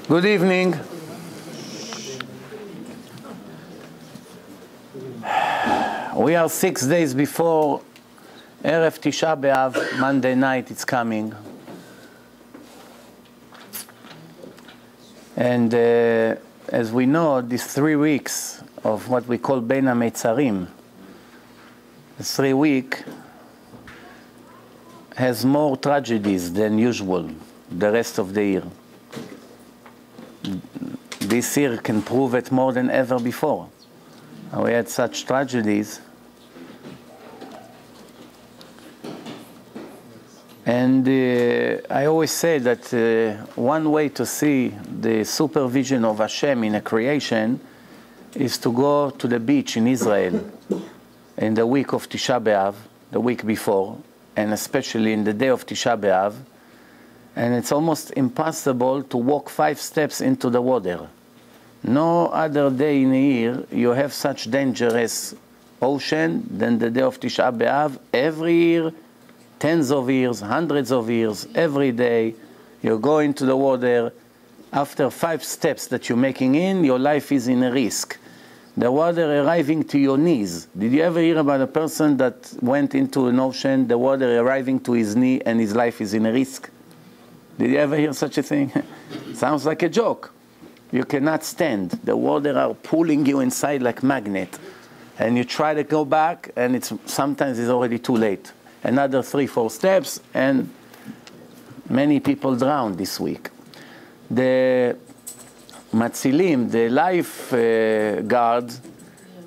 Good evening. We are 6 days before Erev Tisha B'Av, Monday night it's coming. And as we know, these 3 weeks of what we call Bein HaMetzarim, the 3 week has more tragedies than usual the rest of the year. This year can prove it more than ever before. We had such tragedies. And I always say that one way to see the supervision of Hashem in a creation is to go to the beach in Israel in the week of Tisha B'Av, the week before, and especially in the day of Tisha B'Av. And it's almost impossible to walk 5 steps into the water. No other day in a year you have such dangerous ocean than the day of Tisha B'Av. Every year, tens of years, hundreds of years, every day, you go into the water. After 5 steps that you're making in, your life is in a risk. The water arriving to your knees. Did you ever hear about a person that went into an ocean, the water arriving to his knee, and his life is in a risk? Did you ever hear such a thing? Sounds like a joke. You cannot stand. The water are pulling you inside like magnet. And you try to go back, and sometimes it's already too late. Another 3-4 steps, and many people drown this week. The Matzilim, the life guards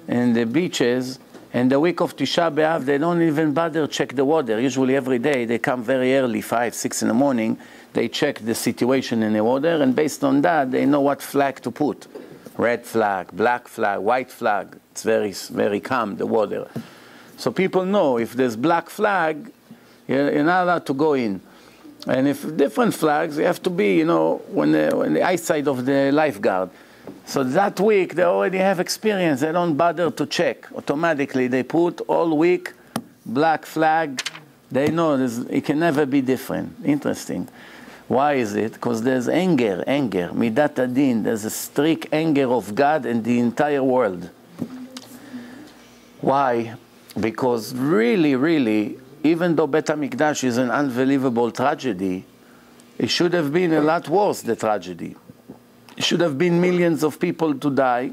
in the beaches, in the week of Tisha B'Av, they don't even bother to check the water. Usually every day they come very early, 5, 6 in the morning. They check the situation in the water, and based on that, they know what flag to put. Red flag, black flag, white flag. It's very, very calm, the water. So people know if there's black flag, you're not allowed to go in. And if different flags, you have to be, when the eyesight of the lifeguard. So that week, they already have experience. They don't bother to check. Automatically, they put all week black flag. They know it can never be different. Interesting. Why is it? Because there's anger, midat adin. There's a strict anger of God in the entire world. Why? Because really, even though Bet HaMikdash is an unbelievable tragedy, it should have been a lot worse, the tragedy. It should have been millions of people to die.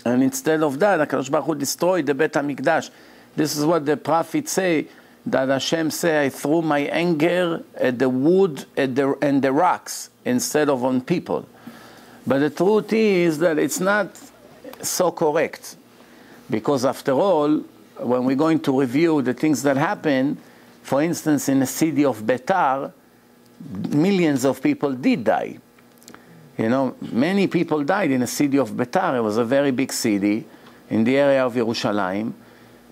And instead of that, HaKadosh Baruch Hu destroyed the Bet HaMikdash. This is what the prophets say, that Hashem say, I threw my anger at the wood and the rocks instead of on people. But the truth is that it's not so correct. Because after all, when we're going to review the things that happened, for instance, in the city of Betar, millions of people did die. Many people died in the city of Betar. It was a very big city in the area of Yerushalayim.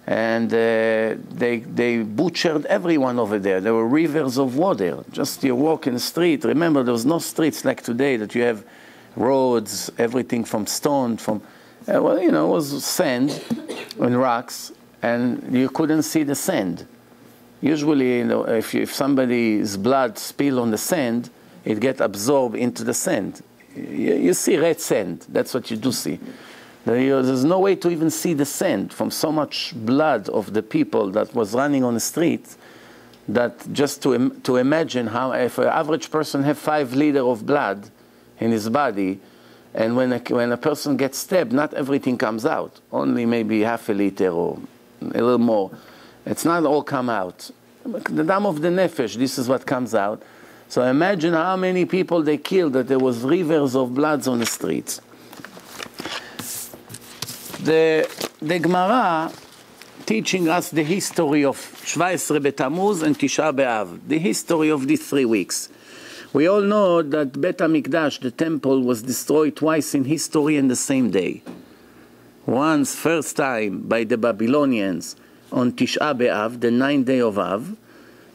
And they butchered everyone over there. There were rivers of water. Just you walk in the street. Remember, there was no streets like today that you have roads, everything from stone, it was sand and rocks, and you couldn't see the sand. Usually, if somebody's blood spill on the sand, it gets absorbed into the sand. You see red sand. That's what you do see. There's no way to even see the sand from so much blood of the people that was running on the street, that just to imagine how if an average person have 5 liters of blood in his body, and when a person gets stabbed, not everything comes out. Only maybe half a liter or a little more. It's not all come out. The dam of the nefesh, this is what comes out. So imagine how many people they killed, that there was rivers of blood on the streets. The Gemara teaching us the history of 17 B'Tammuz and Tisha B'Av, the history of these 3 weeks. We all know that Bet HaMikdash, the temple, was destroyed twice in history in the same day. Once, first time, by the Babylonians on Tisha B'Av, the 9th day of Av,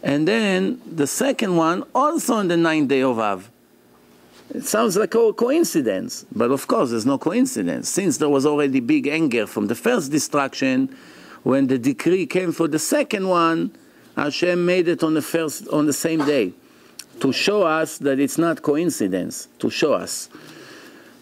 and then the second one also on the 9th day of Av. It sounds like a coincidence, but of course there's no coincidence. Since there was already big anger from the first destruction, when the decree came for the second one, Hashem made it on the same day. to show us that it's not coincidence, to show us.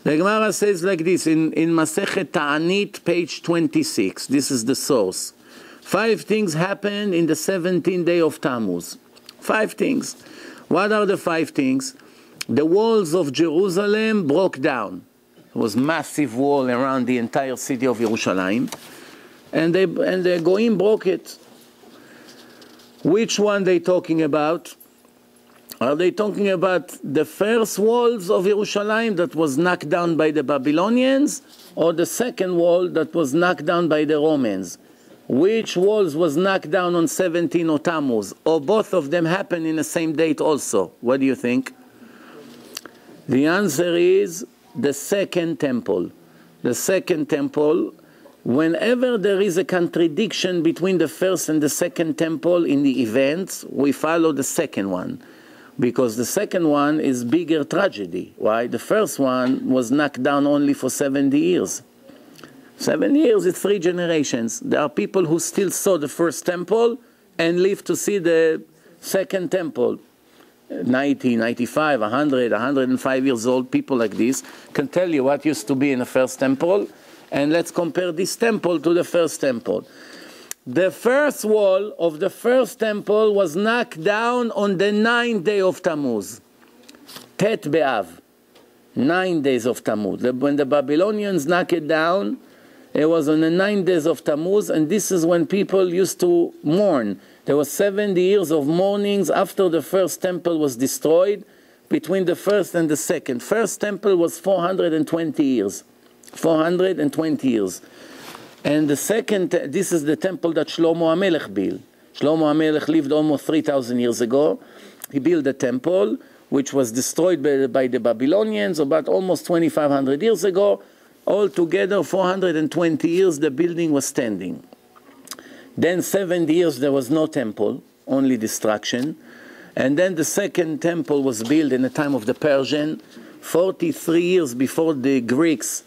The Gemara says like this in Masechet Ta'anit, page 26. This is the source. 5 things happened in the 17th day of Tammuz. 5 things. What are the 5 things? The walls of Jerusalem broke down. There was massive wall around the entire city of Yerushalayim, and the Goyim broke it. Which one they talking about? Are they talking about the first walls of Yerushalayim that was knocked down by the Babylonians, or the second wall that was knocked down by the Romans? Which walls was knocked down on 17 of Tammuz? Or both of them happened in the same date also? What do you think? The answer is the second temple. The second temple, whenever there is a contradiction between the first and the second temple in the events, we follow the second one. Because the second one is bigger tragedy. Why? The first one was knocked down only for 70 years. 7 years, it's 3 generations. There are people who still saw the first temple and live to see the second temple. 90, 95, 100, 105 years old, people like this can tell you what used to be in the first temple, and let's compare this temple to the first temple. The first wall of the first temple was knocked down on the 9th day of Tammuz. Tet Be'av. 9 days of Tammuz. When the Babylonians knocked it down, it was on the 9 days of Tammuz, and this is when people used to mourn. There was 70 years of mournings after the first temple was destroyed, between the first and the second. First temple was 420 years. 420 years. And the second, this is the temple that Shlomo HaMelech built. Shlomo HaMelech lived almost 3,000 years ago. He built a temple which was destroyed by the Babylonians about almost 2,500 years ago. Altogether, 420 years the building was standing. Then 70 years there was no temple, only destruction. And then the second temple was built in the time of the Persian, 43 years before the Greeks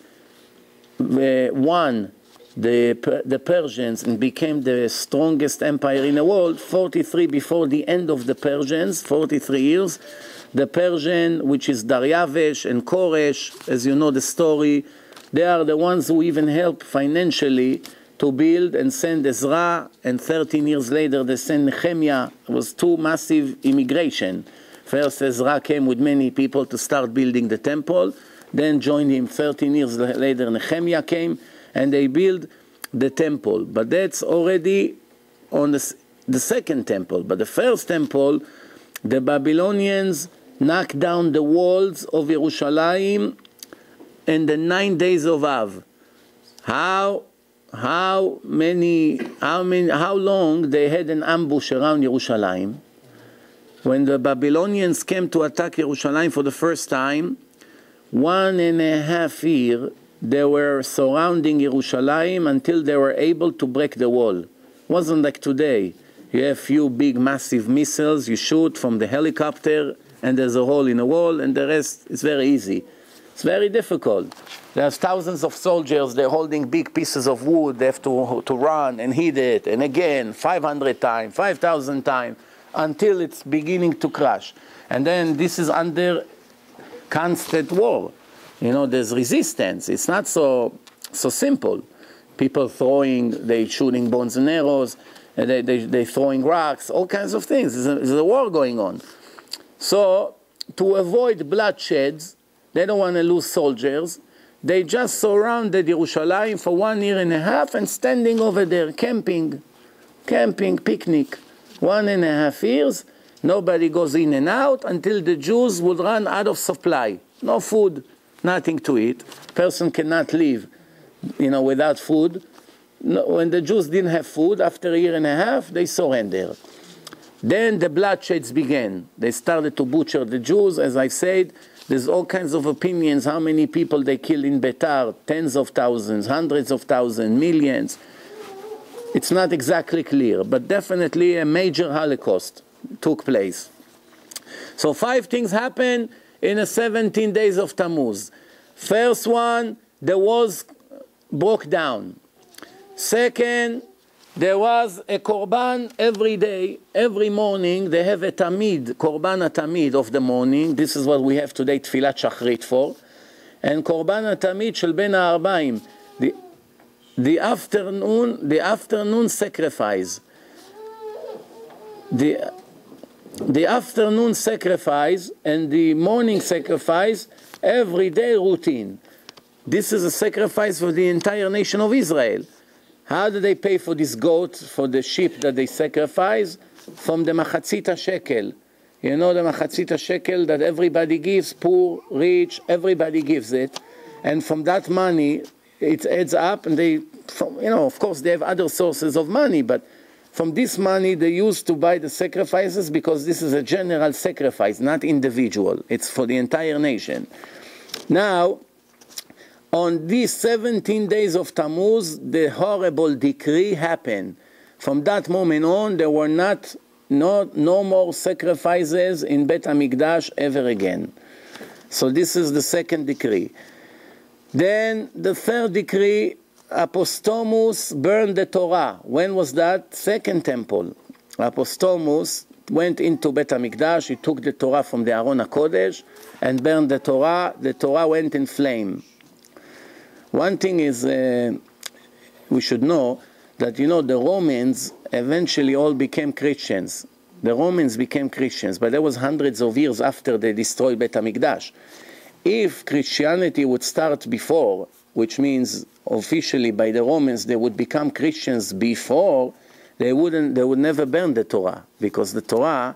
won the Persians and became the strongest empire in the world. 43 before the end of the Persians, 43 years. The Persian, which is Daryavesh and Koresh, as you know the story, they are the ones who even help financially to build and send Ezra, and 13 years later they sent Nehemiah. It was 2 massive immigration. First Ezra came with many people to start building the temple, then joined him 13 years later Nehemiah came, and they built the temple. But that's already on the second temple. But the first temple, the Babylonians knocked down the walls of Yerushalayim in the 9 days of Av. How long they had an ambush around Yerushalayim? When the Babylonians came to attack Yerushalayim for the first time, 1.5 years they were surrounding Yerushalayim until they were able to break the wall. It wasn't like today. You have few big massive missiles, you shoot from the helicopter and there's a hole in the wall, and the rest is very easy. It's very difficult. There's thousands of soldiers, they're holding big pieces of wood, they have to run and hit it, and again, 500 times, 5,000 times, until it's beginning to crash. And then this is under constant war. You know, there's resistance. It's not so simple. People they shooting bones and arrows, and they throwing rocks, all kinds of things. There's a war going on. So, to avoid bloodsheds, they don't want to lose soldiers. They just surrounded Yerushalayim for 1.5 years and standing over there, camping, picnic. 1.5 years, nobody goes in and out until the Jews would run out of supply. No food, nothing to eat. Person cannot live, without food. No, when the Jews didn't have food, after 1.5 years, they surrendered. Then the bloodsheds began. They started to butcher the Jews. As I said, there's all kinds of opinions, how many people they killed in Betar, tens of thousands, hundreds of thousands, millions. It's not exactly clear, but definitely a major Holocaust took place. So 5 things happened in the 17 days of Tammuz. First one, the walls broke down. Second, there was a korban every day, every morning. They have a tamid, korban tamid of the morning. This is what we have today, tfilat shachrit for. And korban tamid shel ben ha'arbaim, the afternoon sacrifice. The afternoon sacrifice and the morning sacrifice, everyday routine. This is a sacrifice for the entire nation of Israel. How do they pay for this goat, for the sheep that they sacrifice? From the machatzit shekel. You know the machatzit shekel that everybody gives, poor, rich, everybody gives it. And from that money, it adds up, and of course they have other sources of money, but from this money they used to buy the sacrifices, because this is a general sacrifice, not individual. It's for the entire nation. Now, on these 17 days of Tammuz, the horrible decree happened. From that moment on, there were no more sacrifices in Bet HaMikdash ever again. So this is the second decree. Then the third decree, Apostomus burned the Torah. When was that? Second temple. Apostomus went into Bet HaMikdash, he took the Torah from the Aron HaKodesh and burned the Torah. The Torah went in flame. One thing is, we should know that, the Romans eventually all became Christians. The Romans became Christians, but that was hundreds of years after they destroyed Bet HaMikdash. If Christianity would start before, which means officially by the Romans they would become Christians before, they would never burn the Torah, because the Torah,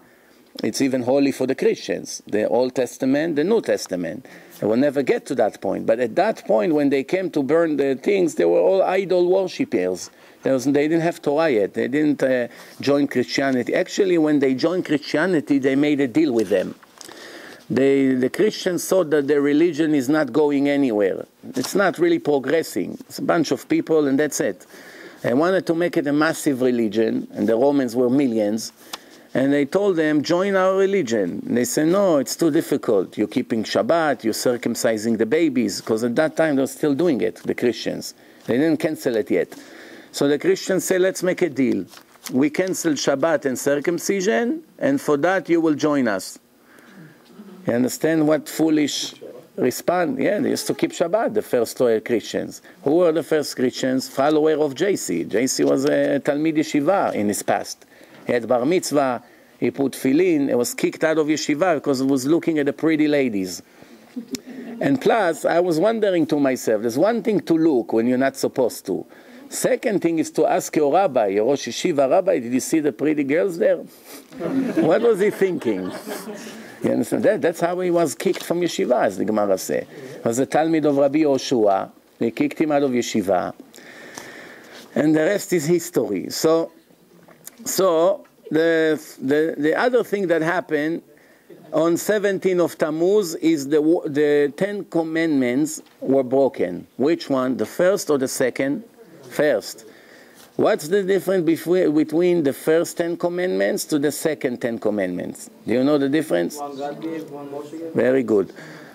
it's even holy for the Christians, the Old Testament, the New Testament. They will never get to that point. But at that point, when they came to burn the things, they were all idol worshippers. They didn't have Torah yet. They didn't join Christianity. Actually, when they joined Christianity, they made a deal with them. The Christians thought that their religion is not going anywhere. It's not really progressing. It's a bunch of people and that's it. They wanted to make it a massive religion, and the Romans were millions. And they told them, join our religion. And they said, no, it's too difficult. You're keeping Shabbat, you're circumcising the babies, because at that time they were still doing it, the Christians. They didn't cancel it yet. So the Christians said, let's make a deal. We cancel Shabbat and circumcision, and for that you will join us. You understand what foolish response? Yeah, they used to keep Shabbat, the first Christians. Who were the first Christians? Follower of JC. JC was a Talmid Yeshiva in his past. He had bar mitzvah, he put tefillin, he was kicked out of yeshiva because he was looking at the pretty ladies. And plus, I was wondering to myself, there's one thing to look when you're not supposed to. Second thing is to ask your rabbi, your Rosh Yeshiva rabbi, did you see the pretty girls there? What was he thinking? You understand? That's how he was kicked from yeshiva, as the Gemara says. He was a Talmid of Rabbi Yoshua. They kicked him out of yeshiva. And the rest is history. So the other thing that happened on 17th of Tammuz is the 10 commandments were broken. Which one? The first or the second? First. What's the difference between the first 10 commandments to the second 10 commandments? Do you know the difference? One God gave, one Moshe gave. Very good.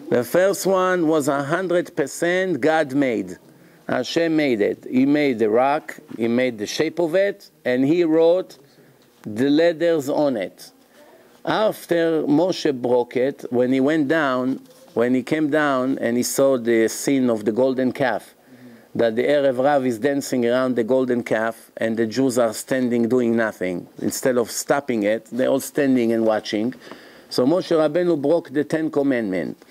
The first one was 100% God made. Hashem made it. He made the rock, he made the shape of it, and he wrote the letters on it. After Moshe broke it, when he came down and he saw the scene of the golden calf, that the Erev Rav is dancing around the golden calf and the Jews are standing doing nothing. Instead of stopping it, they're all standing and watching. So Moshe Rabbeinu broke the 10 commandments.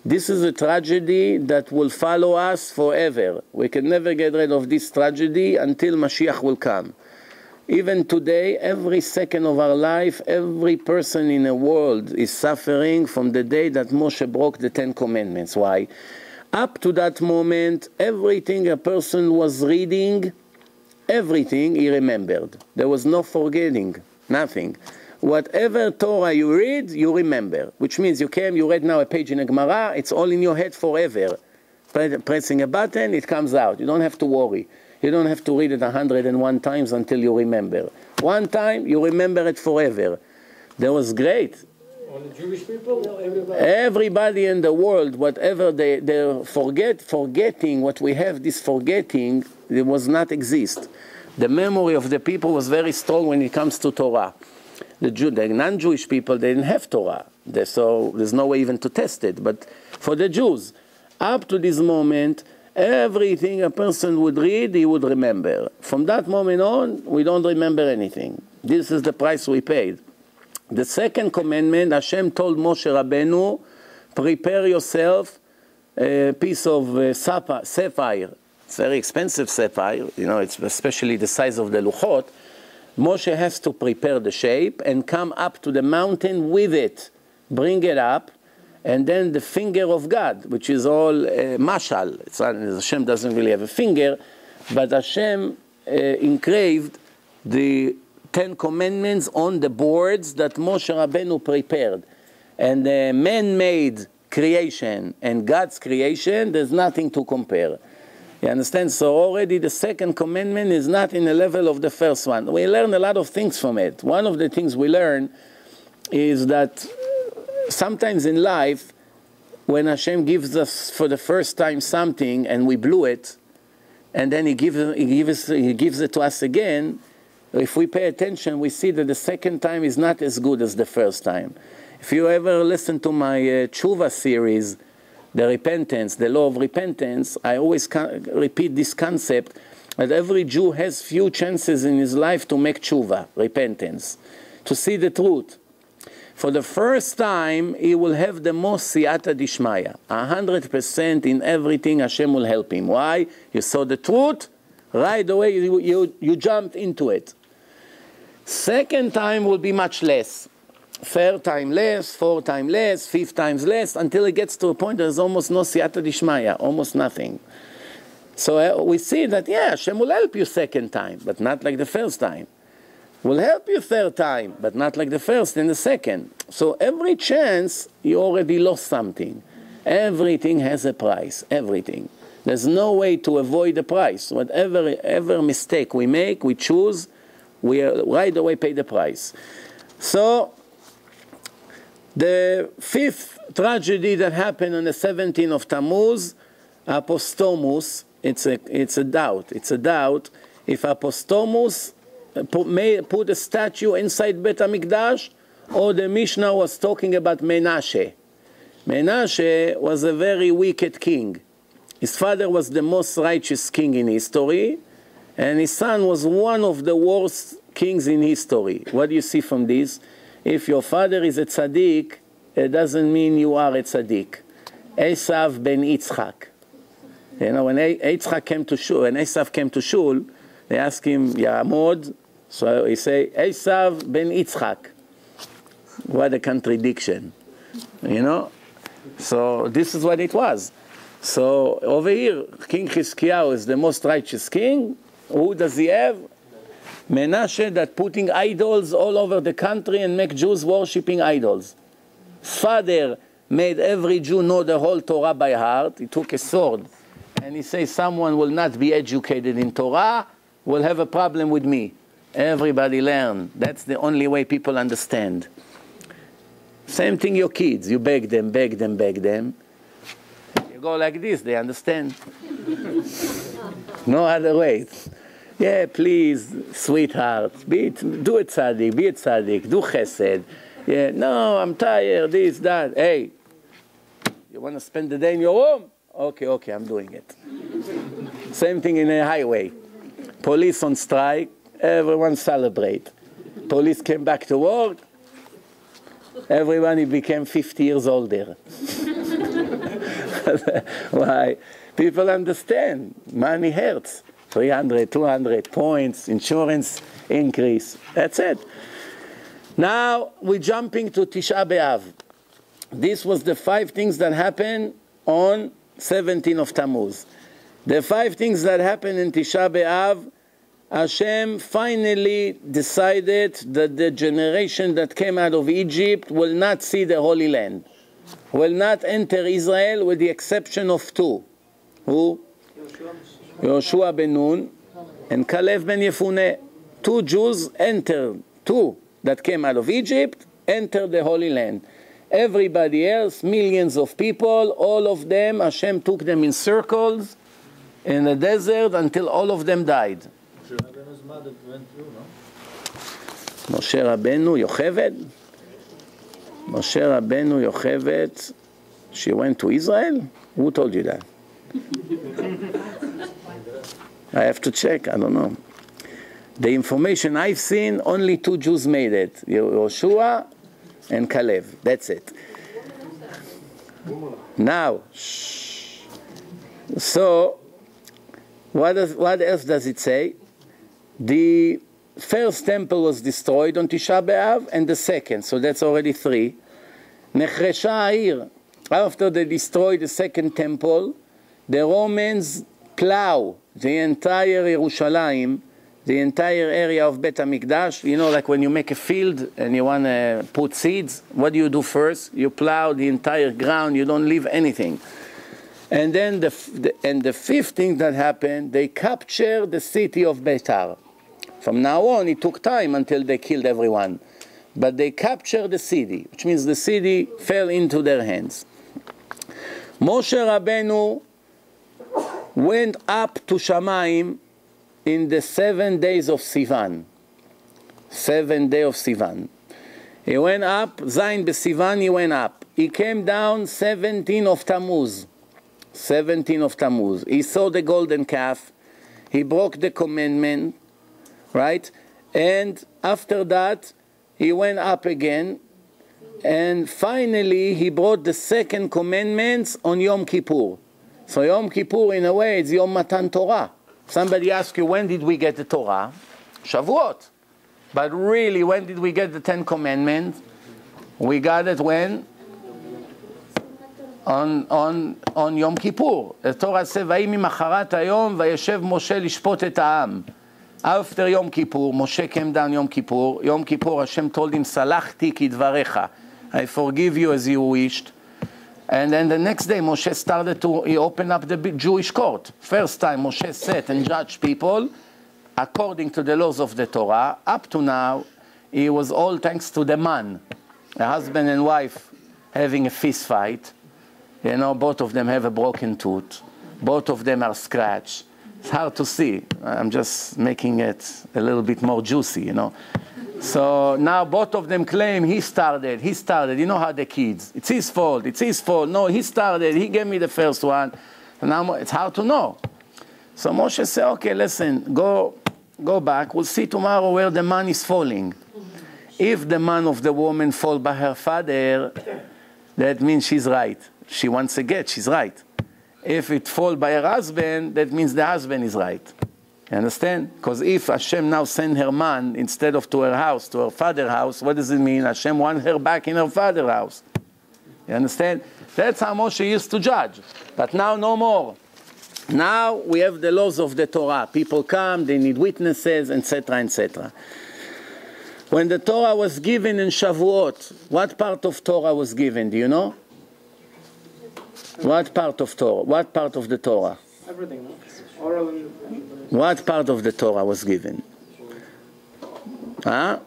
This is a tragedy that will follow us forever. We can never get rid of this tragedy until Mashiach will come. Even today, every second of our life, every person in the world is suffering from the day that Moshe broke the 10 commandments. Why? Up to that moment, everything a person was reading, everything he remembered. There was no forgetting, nothing. Whatever Torah you read, you remember. Which means you read now a page in a Gemara, it's all in your head forever. Pressing a button, it comes out. You don't have to worry. You don't have to read it 101 times until you remember. One time, you remember it forever. That was great. Only Jewish people? No, everybody. Everybody in the world, whatever they're forgetting what we have, this forgetting, it was not exist. The memory of the people was very strong when it comes to Torah. The non-Jewish people, they didn't have Torah, so there's no way even to test it. But for the Jews, up to this moment, everything a person would read, he would remember. From that moment on, we don't remember anything. This is the price we paid. The second commandment, Hashem told Moshe Rabbeinu, prepare yourself a piece of sapphire. It's very expensive sapphire, you know, it's especially the size of the luchot. Moshe has to prepare the shape and come up to the mountain with it, bring it up, and then the finger of God, which is all mashal. It's not, Hashem doesn't really have a finger, but Hashem engraved the 10 commandments on the boards that Moshe Rabbeinu prepared. And the man-made creation and God's creation, there's nothing to compare. You understand? So already the second commandment is not in the level of the first one. We learn a lot of things from it. One of the things we learn is that sometimes in life, when Hashem gives us for the first time something and we blew it, and then He gives it to us again, if we pay attention, we see that the second time is not as good as the first time. If you ever listen to my tshuva series, the repentance, the law of repentance, I always repeat this concept that every Jew has few chances in his life to make tshuva, repentance, to see the truth. For the first time, he will have the most siyata dishmaya, 100% in everything Hashem will help him. Why? You saw the truth, right away you jumped into it. Second time will be much less. Third time less, fourth time less, fifth times less, until it gets to a point there's almost no siyata dishmaya, almost nothing. So we see that, yeah, Hashem will help you second time, but not like the first time. Will help you third time, but not like the first and the second. So every chance, you already lost something. Everything has a price, everything. There's no way to avoid the price. Whatever mistake we make, we choose, we right away pay the price. So, the fifth tragedy that happened on the 17th of Tammuz, apostomus, it's a doubt. It's a doubt if apostomus put a statue inside Bet HaMikdash, or the Mishnah was talking about Menashe. Menashe was a very wicked king. His father was the most righteous king in history, and his son was one of the worst kings in history. What do you see from this? If your father is a tzaddik, it doesn't mean you are a tzaddik. Esav ben Yitzchak. You know, when Yitzchak came to shul, when Esav came to shul, they asked him, Ya'amod. So he say, Esav ben Yitzchak. What a contradiction. You know? So this is what it was. So over here, King Chizkiyahu is the most righteous king. Who does he have? Menashe, that putting idols all over the country and make Jews worshipping idols. Father made every Jew know the whole Torah by heart. He took a sword and he says, someone will not be educated in Torah, will have a problem with me. Everybody learn. That's the only way people understand. Same thing your kids. You beg them, beg them, beg them. You go like this, they understand. No other way. Yeah, please, sweetheart, do a tzaddik, be a tzaddik, do chesed. Yeah, no, I'm tired, this, that. Hey, you want to spend the day in your home? Okay, I'm doing it. Same thing in a highway. Police on strike, everyone celebrate. Police came back to work, everyone became 50 years older. Why? People understand, money hurts. 300, 200 points, insurance increase. That's it. Now we're jumping to Tisha B'Av. This was the 5 things that happened on 17th of Tammuz. The 5 things that happened in Tisha B'Av, Hashem finally decided that the generation that came out of Egypt will not see the Holy Land, will not enter Israel with the exception of 2. Who? Yoshua ben Nun and Kalev ben Yefuneh. 2 Jews entered, 2 that came out of Egypt, entered the Holy Land. Everybody else, millions of people, all of them, Hashem took them in circles in the desert until all of them died. Rabbenu's mother went through, no? Moshe Rabbeinu, Yocheved? Moshe Rabbeinu, Yocheved, she went to Israel? Who told you that? I have to check, I don't know. The information I've seen, only 2 Jews made it, Yoshua and Caleb. That's it. Now, so what else does it say? The first temple was destroyed on Tisha B'Av, and the second, so that's already 3. Nechresha ha'ir. After they destroyed the second temple, the Romans plow the entire Yerushalayim, the entire area of Bet HaMikdash. You know, like when you make a field and you want to put seeds, what do you do first? You plow the entire ground, you don't leave anything. And then the fifth thing that happened, they captured the city of Beitar. From now on, it took time until they killed everyone. But they captured the city, which means the city fell into their hands. Moshe Rabbeinu went up to Shamayim in the 7 days of Sivan. 7 days of Sivan. He went up, Zayin B'Sivan, he went up. He came down 17 of Tammuz. 17 of Tammuz. He saw the golden calf. He broke the commandment, right? And after that, he went up again. And finally, he brought the second commandments on Yom Kippur. So Yom Kippur, in a way, is Yom Matan Torah. Somebody asks you, when did we get the Torah? Shavuot. But really, when did we get the 10 Commandments? We got it when? On Yom Kippur. The Torah says, "Vayhi mimacharat hayom vayeshev Moshe lishpot et ha'am." After Yom Kippur, Moshe came down Yom Kippur. Yom Kippur, Hashem told him, "Salachti kidvarecha." I forgive you as you wished. And then the next day, Moshe he opened up the Jewish court. First time, Moshe sat and judged people according to the laws of the Torah. Up to now, it was all thanks to the man. A husband and wife having a fist fight. You know, both of them have a broken tooth. Both of them are scratched. It's hard to see. I'm just making it a little bit more juicy, you know. So now both of them claim he started. You know how the kids, it's his fault. No, he started, he gave me the first one. And now it's hard to know. So Moshe said, okay, listen, go back. We'll see tomorrow where the man is falling. If the man of the woman fall by her father, that means she's right. She wants a get, she's right. If it fall by her husband, that means the husband is right. You understand? Because if Hashem now send her man instead of to her house, to her father's house, what does it mean? Hashem wants her back in her father's house. You understand? That's how Moshe used to judge. But now no more. Now we have the laws of the Torah. People come, they need witnesses, etc., etc. When the Torah was given in Shavuot, what part of Torah was given? Do you know? What part of Torah? What part of the Torah? Everything, no? Oral and... What part of the Torah was given? Huh?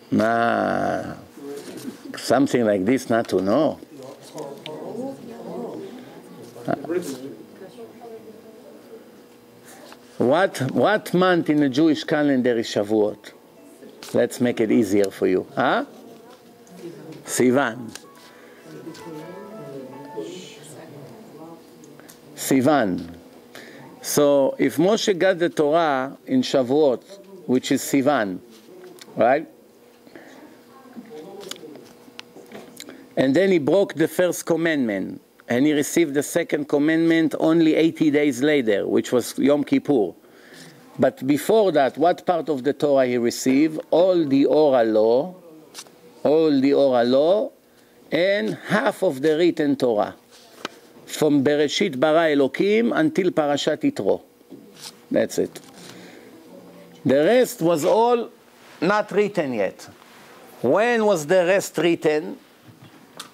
Nah, something like this not to know. What month in the Jewish calendar is Shavuot? Let's make it easier for you. Huh? Sivan. Sivan. So if Moshe got the Torah in Shavuot, which is Sivan, right? And then he broke the first commandment, and he received the second commandment only 80 days later, which was Yom Kippur. But before that, what part of the Torah he received? All the oral law, and half of the written Torah. From Bereshit bara Elokim until Parashat Yitro. That's it. The rest was all not written yet. When was the rest written?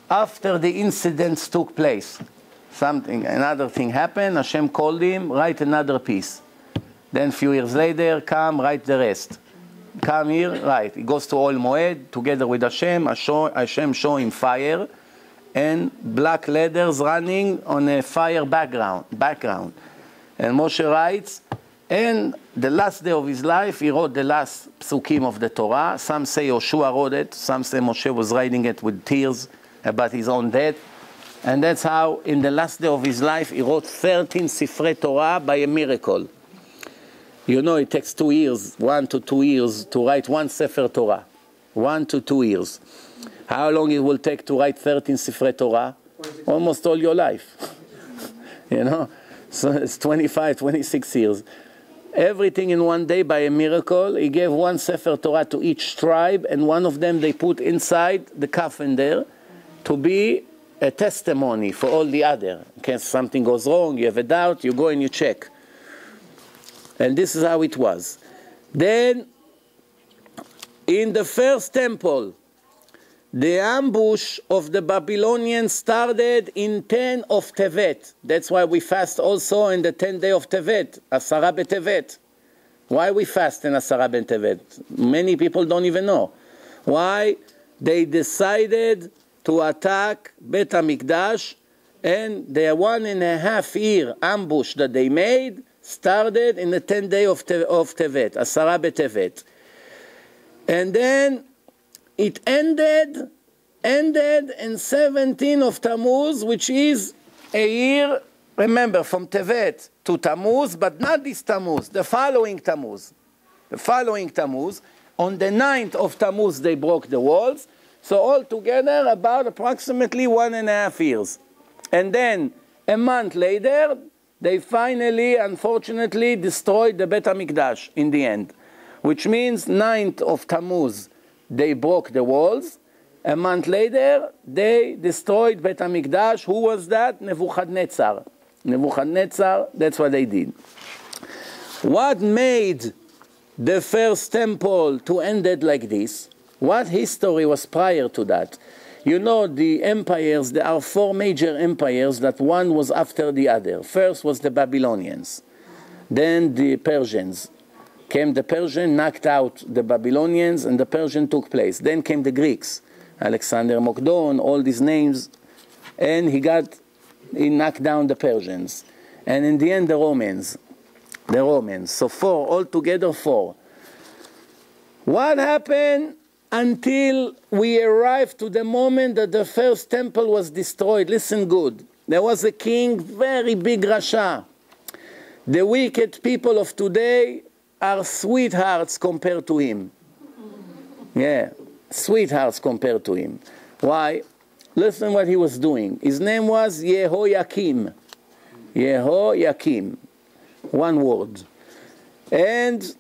After the incidents took place. Another thing happened, Hashem called him, write another piece. Then a few years later, come, write the rest. Come here, write. He goes to Ol Moed, together with Hashem. Hashem show him fire, and black letters running on a fire background. And Moshe writes, and the last day of his life, he wrote the last psukim of the Torah. Some say Yoshua wrote it, some say Moshe was writing it with tears about his own death. And that's how, in the last day of his life, he wrote 13 Sifrei Torah by a miracle. You know, it takes 2 years, 1 to 2 years, to write one Sefer Torah. 1 to 2 years. How long it will take to write 13 Sifrei Torah? Almost all your life. You know? So it's 25, 26 years. Everything in one day by a miracle. He gave one Sefer Torah to each tribe, and one of them they put inside the coffin there to be a testimony for all the other. In case something goes wrong, you have a doubt, you go and you check. And this is how it was. Then, in the first temple, the ambush of the Babylonians started in 10 of Tevet. That's why we fast also in the 10th day of Tevet, Asara B'Tevet. Why we fast in Asara B'Tevet? Many people don't even know. Why? They decided to attack Bet HaMikdash, and the 1.5 year ambush that they made started in the 10th day of Tevet, Asara B'Tevet. And then it ended in 17 of Tammuz, which is a year, remember, from Tevet to Tammuz, but not this Tammuz, the following Tammuz. The following Tammuz. On the 9th of Tammuz, they broke the walls. So altogether, about approximately 1.5 years. And then, a month later, they finally, unfortunately, destroyed the Bet HaMikdash in the end. Which means 9th of Tammuz, they broke the walls. A month later, they destroyed Bet HaMikdash. Who was that? Nebuchadnezzar. Nebuchadnezzar, that's what they did. What made the first temple to end it like this? What history was prior to that? You know, the empires, there are 4 major empires that one was after the other. First was the Babylonians. Then the Persians. Came the Persian, knocked out the Babylonians, and the Persian took place. Then came the Greeks. Alexander Mokdon, all these names. And he knocked down the Persians. And in the end, the Romans. The Romans. So 4, altogether 4. What happened until we arrived to the moment that the first temple was destroyed? Listen good. There was a king, very big Rasha. The wicked people of today are sweethearts compared to him. Yeah, sweethearts compared to him. Why? Listen what he was doing. His name was Yehoyakim. Yehoyakim. One word. And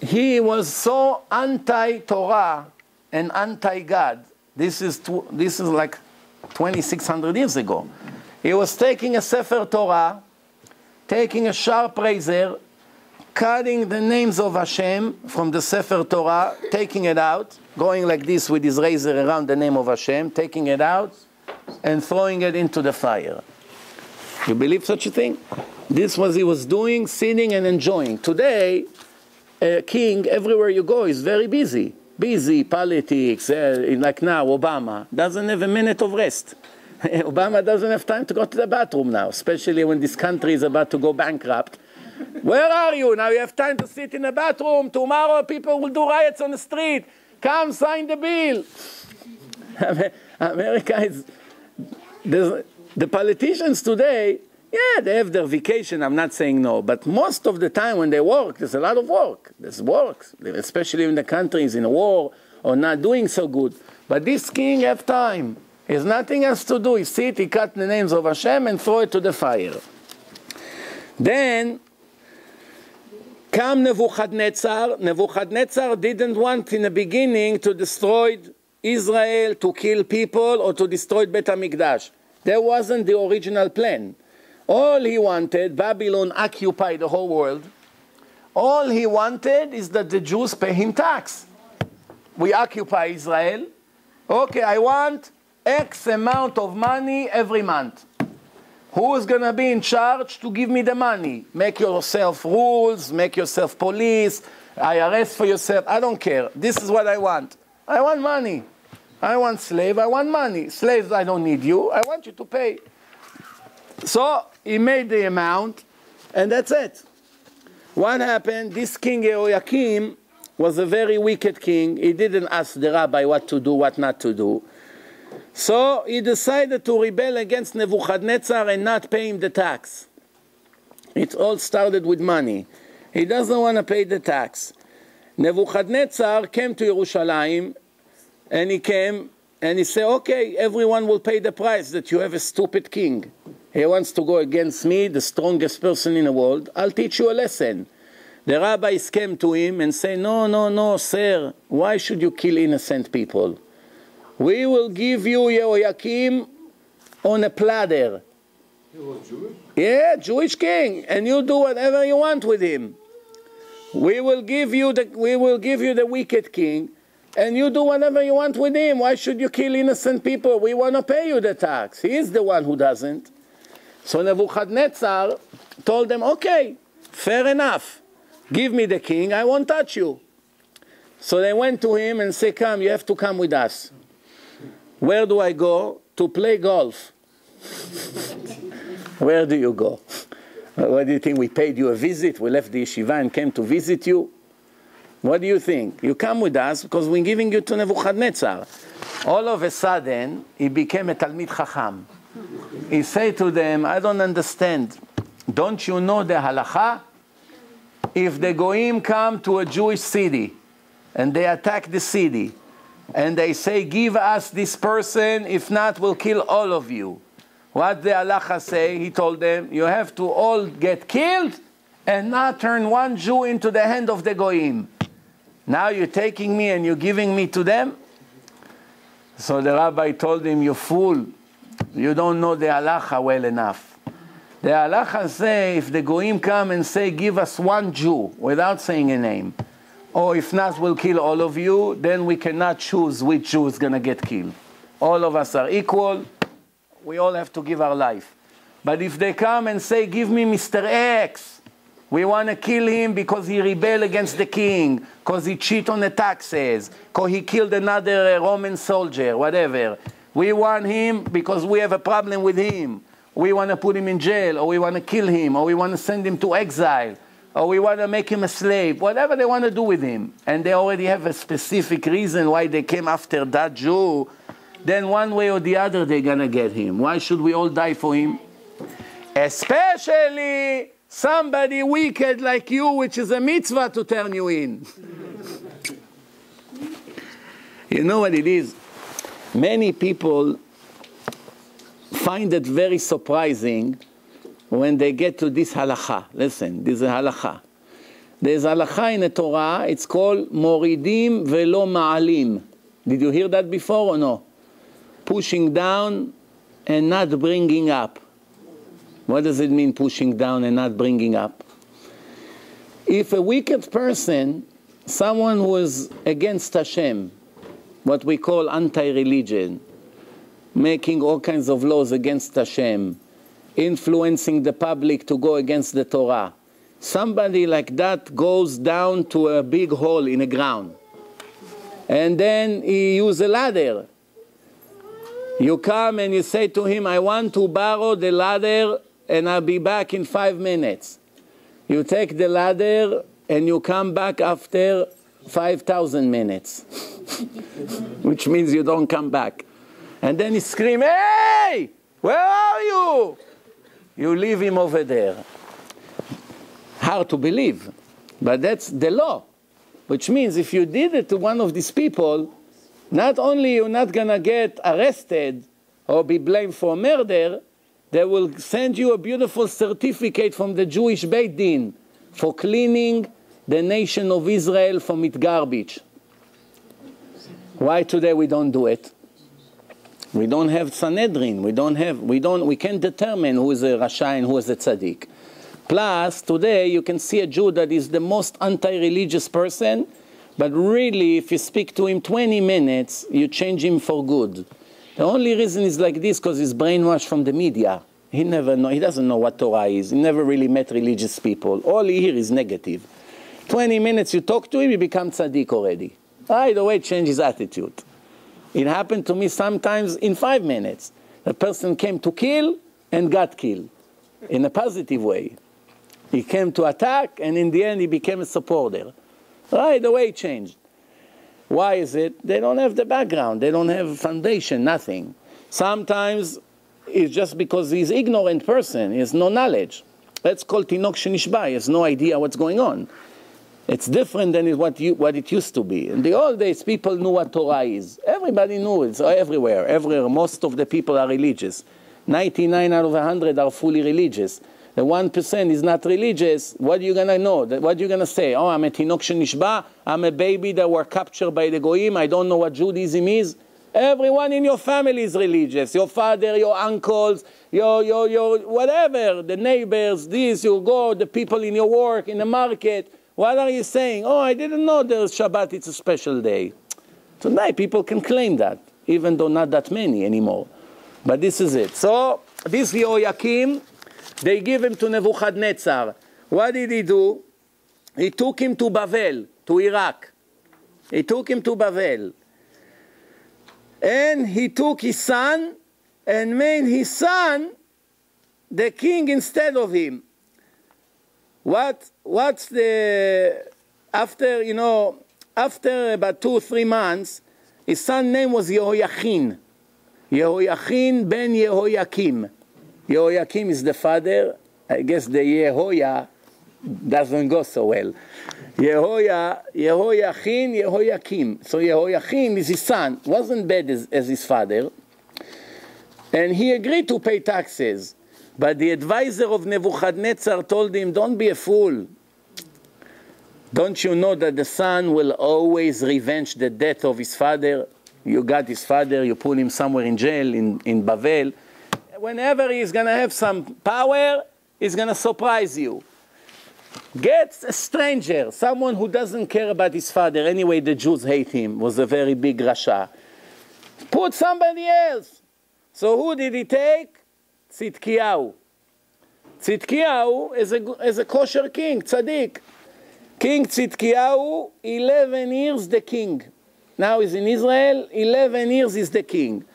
he was so anti-Torah and anti-God. This is like 2,600 years ago. He was taking a Sefer Torah, taking a sharp razor, cutting the names of Hashem from the Sefer Torah, taking it out, going like this with his razor around the name of Hashem, taking it out, and throwing it into the fire. You believe such a thing? This was he was doing, sitting and enjoying. Today, a king, everywhere you go, is very busy. Busy, politics, like now, Obama, doesn't have a minute of rest. Obama doesn't have time to go to the bathroom now, especially when this country is about to go bankrupt. Where are you? Now you have time to sit in the bathroom. Tomorrow people will do riots on the street. Come sign the bill. America is... The politicians today, yeah, they have their vacation, I'm not saying no, but most of the time when they work, there's a lot of work. There's work, especially when the country is in a war or not doing so good. But this king has time. He has nothing else to do. He sit, he cut the names of Hashem and throw it to the fire. Then come Nebuchadnezzar. Nebuchadnezzar didn't want in the beginning to destroy Israel, to kill people, or to destroy Bet HaMikdash. That wasn't the original plan. All he wanted, Babylon occupied the whole world. All he wanted is that the Jews pay him tax. We occupy Israel. Okay, I want X amount of money every month. Who is going to be in charge to give me the money? Make yourself rules, make yourself police, IRS for yourself. I don't care. This is what I want. I want money. I want slave, I want money. Slaves, I don't need you. I want you to pay. So he made the amount, And that's it. What happened? This king Jehoiakim was a very wicked king. He didn't ask the rabbi what to do, what not to do. So he decided to rebel against Nebuchadnezzar and not pay him the tax. It all started with money. He doesn't want to pay the tax. Nebuchadnezzar came to Jerusalem, and he came and he said, okay, everyone will pay the price that you have a stupid king. He wants to go against me, the strongest person in the world. I'll teach you a lesson. The rabbis came to him and say, no, no, no, sir, why should you kill innocent people? We will give you Jehoiakim on a platter. He was Jewish? Yeah, Jewish king, and you do whatever you want with him. We will give you the wicked king, and you do whatever you want with him. Why should you kill innocent people? We want to pay you the tax. He is the one who doesn't. So Nebuchadnezzar told them, okay, fair enough. Give me the king, I won't touch you. So they went to him and said, come, you have to come with us. Where do I go? To play golf. Where do you go? What do you think? We paid you a visit? We left the yeshiva and came to visit you? What do you think? You come with us because we're giving you to Nebuchadnezzar. All of a sudden, he became a Talmid Chacham. He said to them, I don't understand. Don't you know the halacha? If the Goyim come to a Jewish city and they attack the city and they say, give us this person, if not, we'll kill all of you. What the halacha say? He told them, you have to all get killed and not turn one Jew into the hand of the Goyim. Now you're taking me and you're giving me to them? So the rabbi told him, you fool, you don't know the halacha well enough. The halacha say, if the Goyim come and say, give us one Jew, without saying a name, or if not, we'll kill all of you, then we cannot choose which Jew is going to get killed. All of us are equal. We all have to give our life. But if they come and say, give me Mr. X, we want to kill him because he rebelled against the king, because he cheated on the taxes, because he killed another Roman soldier, whatever. We want him because we have a problem with him. We want to put him in jail, or we want to kill him, or we want to send him to exile, or we want to make him a slave, whatever they want to do with him. And they already have a specific reason why they came after that Jew. Then one way or the other they're going to get him. Why should we all die for him? Especially somebody wicked like you, which is a mitzvah to turn you in. You know what it is? Many people find it very surprising when they get to this halakha. Listen, this is a halakha. There's halakha in the Torah, it's called moridim velo ma'alim. Did you hear that before or no? Pushing down and not bringing up. What does it mean, pushing down and not bringing up? If a wicked person, someone who is against Hashem, what we call anti-religion, making all kinds of laws against Hashem, influencing the public to go against the Torah. Somebody like that goes down to a big hole in the ground. And then he uses a ladder. You come and you say to him, I want to borrow the ladder and I'll be back in 5 minutes. You take the ladder and you come back after 5,000 minutes. Which means you don't come back. And then he screams, hey, where are you? You leave him over there. Hard to believe, but that's the law. Which means if you did it to one of these people, not only you're not going to get arrested or be blamed for murder, they will send you a beautiful certificate from the Jewish Beit Din for cleaning the nation of Israel from its garbage. Why today we don't do it? We don't have Sanhedrin. We can't determine who is a Rasha and who is a Tzaddik. Plus, today you can see a Jew that is the most anti-religious person, but really, if you speak to him 20 minutes, you change him for good. The only reason he's like this because he's brainwashed from the media. He doesn't know what Torah is. He never really met religious people. All he hears is negative. 20 minutes you talk to him, he becomes tzaddik already. Either way, change his attitude. It happened to me sometimes in 5 minutes. A person came to kill and got killed in a positive way. He came to attack, and in the end he became a supporter. Right away changed. Why is it? They don't have the background. They don't have foundation, nothing. Sometimes it's just because he's an ignorant person. He has no knowledge. That's called tinok shenishba. He has no idea what's going on. It's different than what it used to be. In the old days, people knew what Torah is. Everybody knew it. It's everywhere. Everywhere. Most of the people are religious. 99 out of 100 are fully religious. The 1% is not religious. What are you going to know? What are you going to say? Oh, I'm a tinok shenishba. I'm a baby that were captured by the goyim. I don't know what Judaism is. Everyone in your family is religious. Your father, your uncles, your whatever, the neighbors, this, you go, the people in your work, in the market. What are you saying? Oh, I didn't know there's Shabbat, it's a special day. Tonight people can claim that, even though not that many anymore. But this is it. So, this Yehoiakim, they give him to Nebuchadnezzar. What did he do? He took him to Bavel, to Iraq. He took him to Bavel. And he took his son and made his son the king instead of him. What's the, after about 2 or 3 months, his son's name was Yehoiachin. Yehoiachin ben Yehoiakim. Yehoiakim is the father. I guess the Yehoia doesn't go so well. Yehoiachin, Yehoiakim. So Yehoiachin is his son. Wasn't bad as his father. And he agreed to pay taxes. But the advisor of Nebuchadnezzar told him, don't be a fool. Don't you know that the son will always revenge the death of his father? You got his father, you put him somewhere in jail, in Bavel. Whenever he's going to have some power, he's going to surprise you. Get a stranger, someone who doesn't care about his father. Anyway, the Jews hate him, was a very big Rasha. Put somebody else. So who did he take? Tzidkiyahu. Tzidkiyahu is a kosher king, tzaddik. King Tzidkiyahu, 11 years the king. Now he's in Israel, 11 years is the king.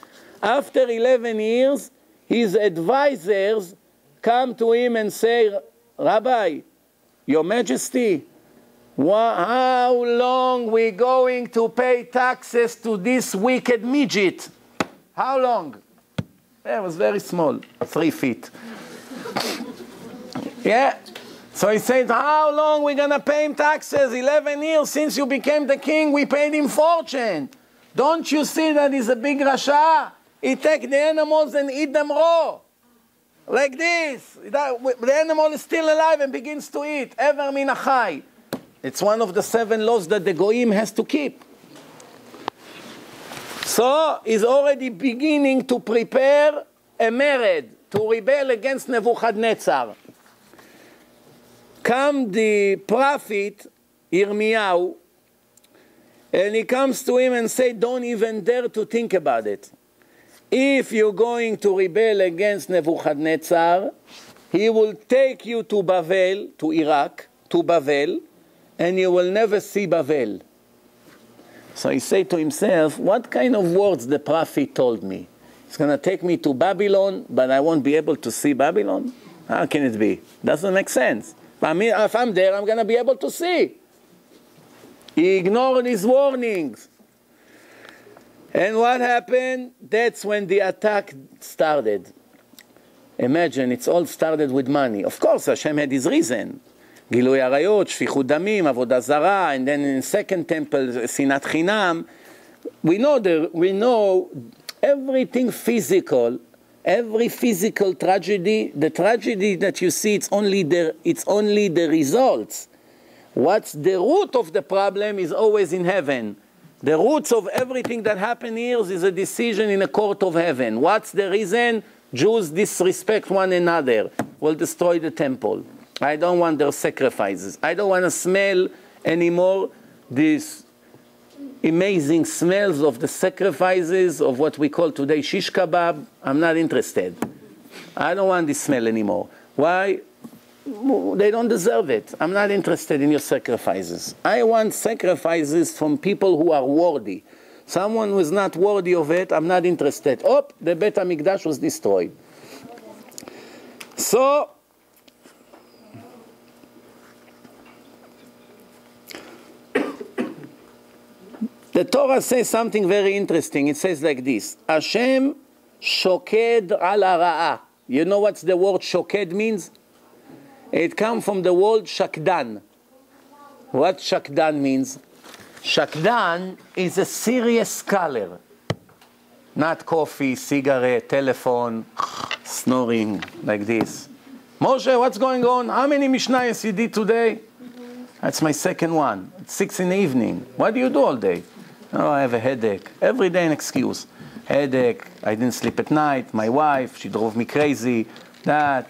After 11 years, his advisors come to him and say, Rabbi, Your Majesty, how long we going to pay taxes to this wicked midget? How long? It was very small, 3 feet. Yeah. So he said, how long we going to pay him taxes? 11 years since you became the king, we paid him fortune. Don't you see that he's a big Rasha? He take the animals and eat them raw. Like this. The animal is still alive and begins to eat. Ever min achai. It's one of the 7 laws that the Goyim has to keep. So he's already beginning to prepare a mered to rebel against Nebuchadnezzar. Come the prophet Yirmiyahu, and he comes to him and say, don't even dare to think about it. If you're going to rebel against Nebuchadnezzar, he will take you to Bavel, to Iraq, to Bavel, and you will never see Bavel. So he said to himself, what kind of words the prophet told me? He's going to take me to Babylon, but I won't be able to see Babylon? How can it be? Doesn't make sense. If I'm there, I'm going to be able to see. He ignored his warnings. And what happened? That's when the attack started. Imagine, it's all started with money. Of course, Hashem had his reason. Gilui Arayot, Shfichut Damim, Avodah Zarah, and then in second temple, Sinat Chinam. We know everything physical, every physical tragedy, the tragedy that you see, it's only the results. What's the root of the problem is always in heaven. The roots of everything that happened here is a decision in a court of heaven. What's the reason? Jews disrespect one another, will destroy the temple. I don't want their sacrifices. I don't want to smell anymore these amazing smells of the sacrifices of what we call today shish kebab. I'm not interested. I don't want this smell anymore. Why? They don't deserve it. I'm not interested in your sacrifices. I want sacrifices from people who are worthy. Someone who is not worthy of it, I'm not interested. Oh, the Beit HaMikdash was destroyed. So, The Torah says something very interesting. It says like this, Hashem shoked al hara'ah. You know what the word shoked means? It comes from the word shakdan. What shakdan means? Shakdan is a serious scholar. Not coffee, cigarette, telephone, snoring like this. Moshe, what's going on? How many Mishnayos you did today? That's my second one. It's 6 in the evening. What do you do all day? Oh, I have a headache. Every day an excuse. Headache, I didn't sleep at night, my wife, she drove me crazy, I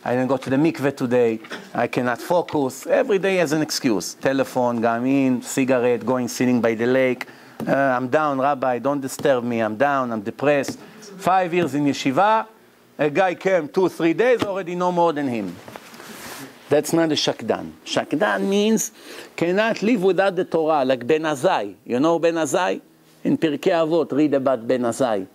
didn't go to the mikveh today, I cannot focus. Every day has an excuse. Telephone, gamin, cigarette, going sitting by the lake. I'm down, Rabbi, don't disturb me, I'm down, I'm depressed. 5 years in yeshiva, a guy came 2-3 days, already no more than him. That's not a shakdan. Shakdan means cannot live without the Torah, like Ben Azai. You know Ben Azai? In Pirkei Avot, read about Ben Azai.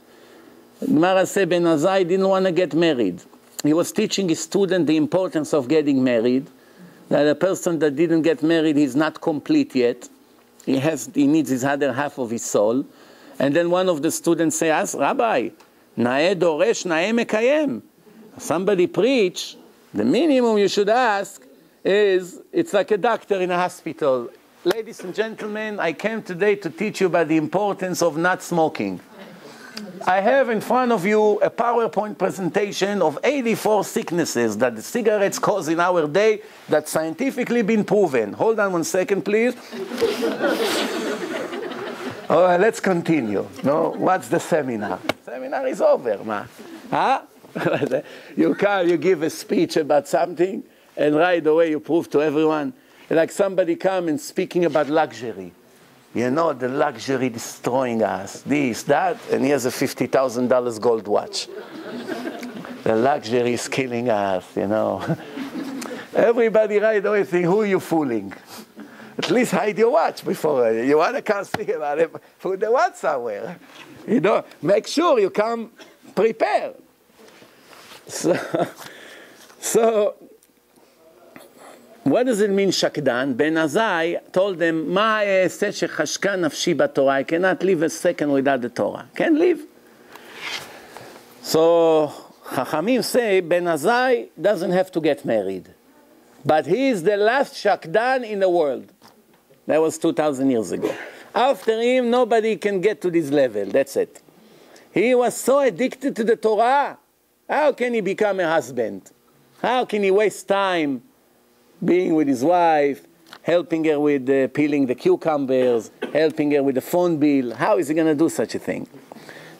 Gemara says Ben Azai didn't want to get married. He was teaching his student the importance of getting married, that a person that didn't get married is not complete yet. He needs his other half of his soul. And then one of the students says, Rabbi, na'eh doresh, na'eh mekayem. Somebody preach, the minimum you should ask is, it's like a doctor in a hospital. Ladies and gentlemen, I came today to teach you about the importance of not smoking. I have in front of you a PowerPoint presentation of 84 sicknesses that the cigarettes cause in our day that's scientifically been proven. Hold on 1 second, please. All right, let's continue. No, what's the seminar? Seminar is over, ma. Huh? You come, you give a speech about something, and right away you prove to everyone. Like somebody come and speaking about luxury. You know, the luxury destroying us, this, that, and he has a $50,000 gold watch. The luxury is killing us, you know. Everybody right away think, who are you fooling? At least hide your watch before. You want to come speak about it, put the watch somewhere. You know, make sure you come prepared. So what does it mean shakdan? Ben Azai told them, Ma e'aseh shechashka nafshi b'Torah. I cannot live a second without the Torah. Can't live. So Chachamim say Ben Azai doesn't have to get married, but he is the last shakdan in the world. That was 2,000 years ago. After him, nobody can get to this level. That's it. He was so addicted to the Torah. How can he become a husband? How can he waste time being with his wife, helping her with peeling the cucumbers, helping her with the phone bill? How is he going to do such a thing?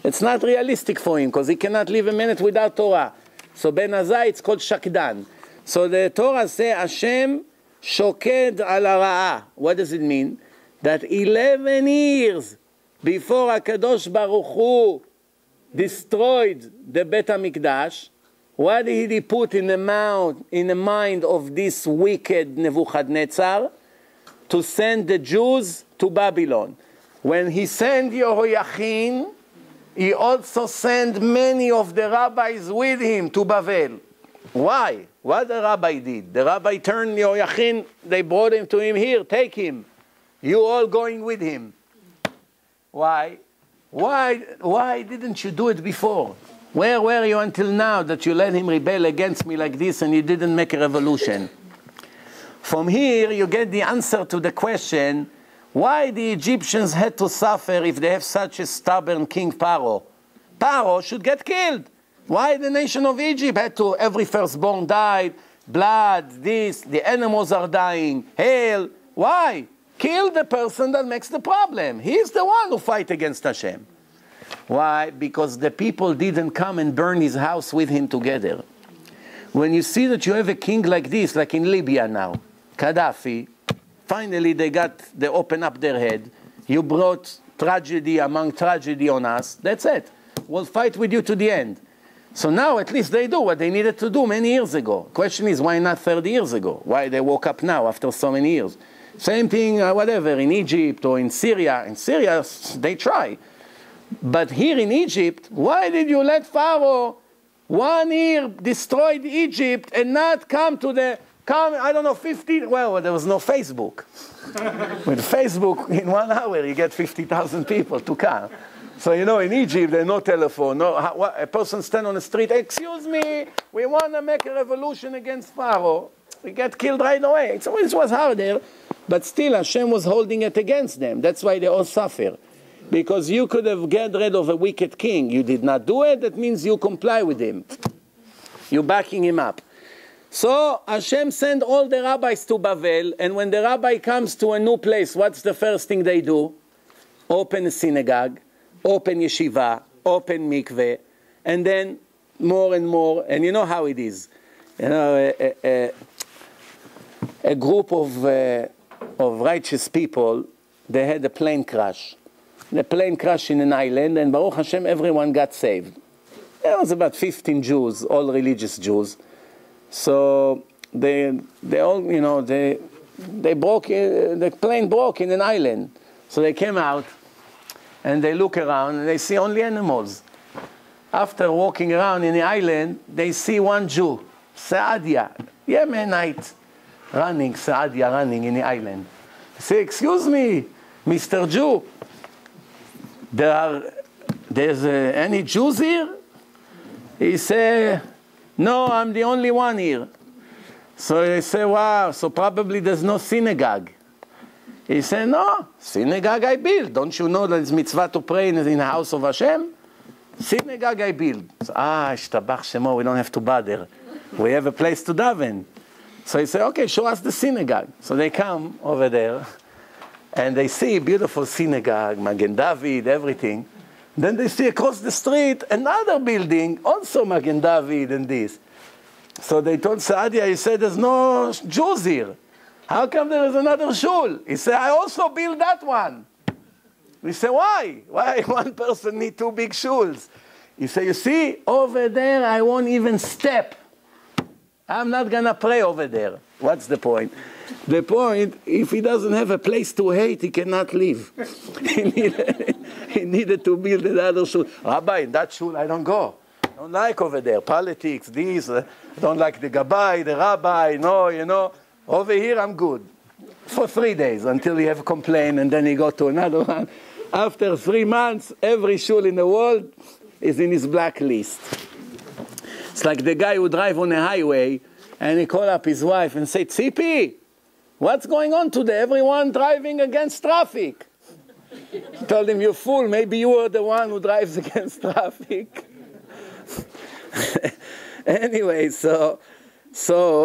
It's not realistic for him because he cannot live a minute without Torah. So Ben Azai, it's called shakdan. So the Torah says, Hashem shoked al hara'ah. What does it mean? That 11 years before HaKadosh Baruch Hu destroyed the Bet HaMikdash, what did he put in the mind of this wicked Nebuchadnezzar? To send the Jews to Babylon. When he sent Yehoiachin, he also sent many of the rabbis with him to Babel. Why? What the rabbi did? The rabbi turned Yehoiachin, they brought him to him, here, take him. You all going with him. Why? Why didn't you do it before? Where were you until now that you let him rebel against me like this and you didn't make a revolution? From here, you get the answer to the question, why the Egyptians had to suffer if they have such a stubborn king Pharaoh? Pharaoh should get killed. Why the nation of Egypt had to, every firstborn died, blood, this, the animals are dying, hail. Why? Kill the person that makes the problem. He's the one who fight against Hashem. Why? Because the people didn't come and burn his house with him together. When you see that you have a king like this, like in Libya now, Gaddafi, finally they open up their head. You brought tragedy among tragedy on us. That's it. We'll fight with you to the end. So now at least they do what they needed to do many years ago. Question is, why not 30 years ago? Why they woke up now after so many years? Same thing, whatever, in Egypt or in Syria. In Syria, they try. But here in Egypt, why did you let Pharaoh 1 year destroy Egypt and not come to the come, I don't know, 50, well, there was no Facebook. With Facebook, in 1 hour, you get 50,000 people to come. So, you know, in Egypt, there's no telephone. No, a person stand on the street, excuse me, we want to make a revolution against Pharaoh. We get killed right away. It was harder, but still Hashem was holding it against them. That's why they all suffer. Because you could have get rid of a wicked king. You did not do it, that means you comply with him. You're backing him up. So Hashem sent all the rabbis to Bavel, and when the rabbi comes to a new place, what's the first thing they do? Open a synagogue, open yeshiva, open mikveh, and then more and more, and you know how it is. You know, a group of righteous people, they had a plane crash. The plane crashed in an island, and Baruch Hashem, everyone got saved. There was about 15 Jews, all religious Jews. So they all, you know, they broke, the plane broke in an island. So they came out, and they look around, and they see only animals. After walking around in the island, they see one Jew, Saadia, Yemenite, Saadia running in the island. They say, excuse me, Mr. Jew, there's any Jews here? He said, no, I'm the only one here. So they say, wow, so probably there's no synagogue. He said, no, synagogue I build. Don't you know that it's mitzvah to pray in the house of Hashem? Synagogue I build. So, ishtabach shemo, we don't have to bother. We have a place to daven. So he said, okay, show us the synagogue. So they come over there, and they see beautiful synagogue, Magen David, everything. Then they see across the street another building, also Magen David and this. So they told Saadia, he said, there's no Jews here. How come there is another shul? He said, I also built that one. We said, why? Why one person need 2 big shuls? He said, you see, over there I won't even step. I'm not going to pray over there. What's the point? The point, if he doesn't have a place to hate, he cannot live. He needed to build another shul. Rabbi, in that shul I don't go. I don't like over there. Politics, this. I don't like the gabbai, the rabbi. No, you know. Over here I'm good. For 3 days until he have a complaint, and then he go to another one. After 3 months, every shul in the world is in his blacklist. It's like the guy who drive on a highway, and he call up his wife and say, Tzipi, what's going on today? Everyone driving against traffic. He told him, you fool, maybe you are the one who drives against traffic. Anyway, so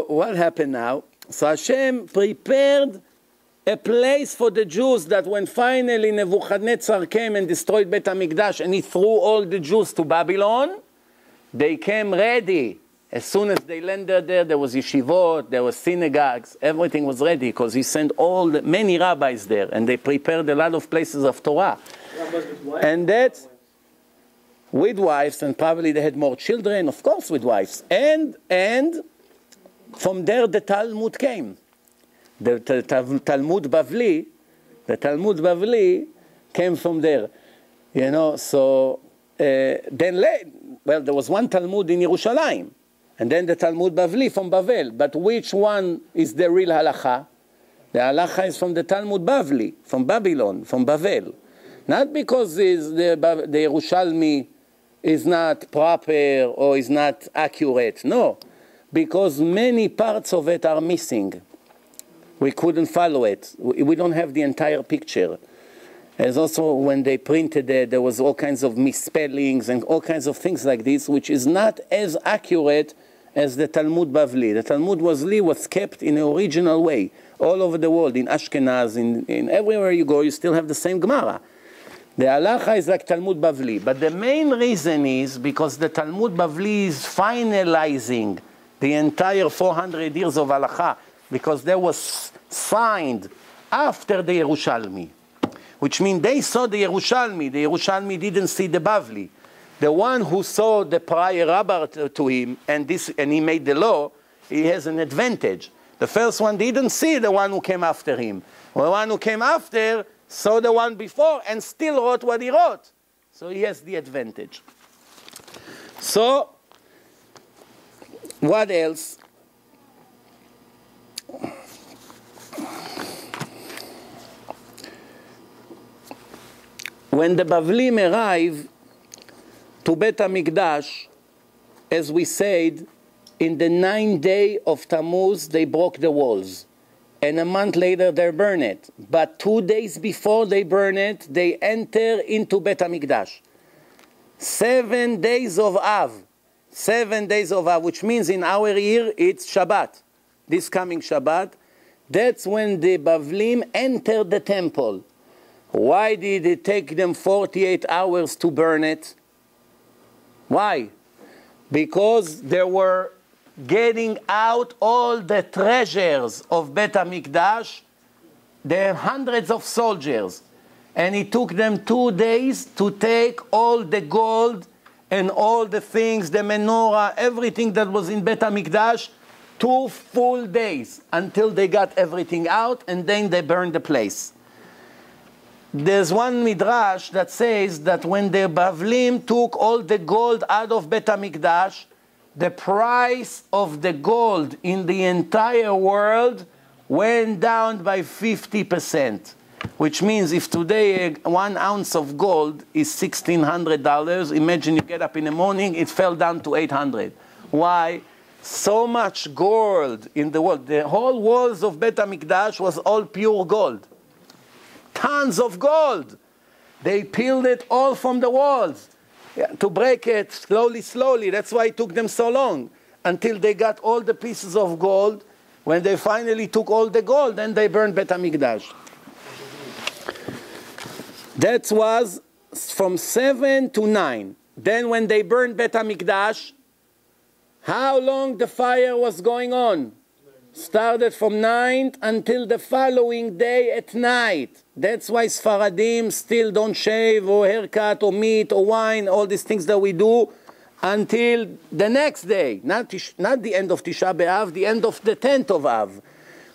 what happened now? So Hashem prepared a place for the Jews that when finally Nebuchadnezzar came and destroyed Bet HaMikdash and he threw all the Jews to Babylon, they came ready. As soon as they landed there, there was yeshivot, there was synagogues, everything was ready because he sent many rabbis there, and they prepared a lot of places of Torah. And that's with wives, and probably they had more children, of course with wives. And from there the Talmud came. The Talmud Bavli came from there. You know, so well, there was one Talmud in Yerushalayim, and then the Talmud Bavli from Bavel. But which one is the real halacha? The halacha is from the Talmud Bavli, from Babylon, from Bavel. Not because the Yerushalmi is not proper or is not accurate. No, because many parts of it are missing. We couldn't follow it. We don't have the entire picture. As also when they printed it, there was all kinds of misspellings and all kinds of things like this, which is not as accurate as the Talmud Bavli. The Talmud Bavli was kept in the original way, all over the world, in Ashkenaz, in everywhere you go, you still have the same Gemara. The halacha is like Talmud Bavli, but the main reason is because the Talmud Bavli is finalizing the entire 400 years of halacha, because that was signed after the Yerushalmi. Which means they saw the Yerushalmi didn't see the Bavli. The one who saw the prior rabbi to him, and he made the law, he has an advantage. The first one didn't see the one who came after him. The one who came after saw the one before and still wrote what he wrote. So he has the advantage. So, what else? when the Bavlim arrived to Bet HaMikdash, as we said, in the 9th day of Tammuz, they broke the walls. And a month later, they burned it. But 2 days before they burn it, they enter into Bet HaMikdash. 7 days of Av. 7 days of Av, which means in our year, it's Shabbat. This coming Shabbat. That's when the Bavlim entered the temple. Why did it take them 48 hours to burn it? Why? Because they were getting out all the treasures of Bet HaMikdash. There are hundreds of soldiers. And it took them 2 days to take all the gold and all the things, the menorah, everything that was in Bet HaMikdash, 2 full days until they got everything out, and then they burned the place. There's one midrash that says that when the Bavlim took all the gold out of Bet HaMikdash, the price of the gold in the entire world went down by 50%. Which means if today 1 ounce of gold is $1,600, imagine you get up in the morning, it fell down to $800. Why? So much gold in the world. The whole walls of Bet HaMikdash was all pure gold. Tons of gold. They peeled it all from the walls. To break it slowly, slowly. That's why it took them so long. Until they got all the pieces of gold. When they finally took all the gold, then they burned Bet HaMikdash. That was from 7 to 9. Then when they burned Bet HaMikdash, how long the fire was going on? Started from 9th until the following day at night. That's why Sfaradim still don't shave or haircut or meat or wine, all these things that we do, until the next day. Not the end of Tisha B'Av, the end of the 10th of Av.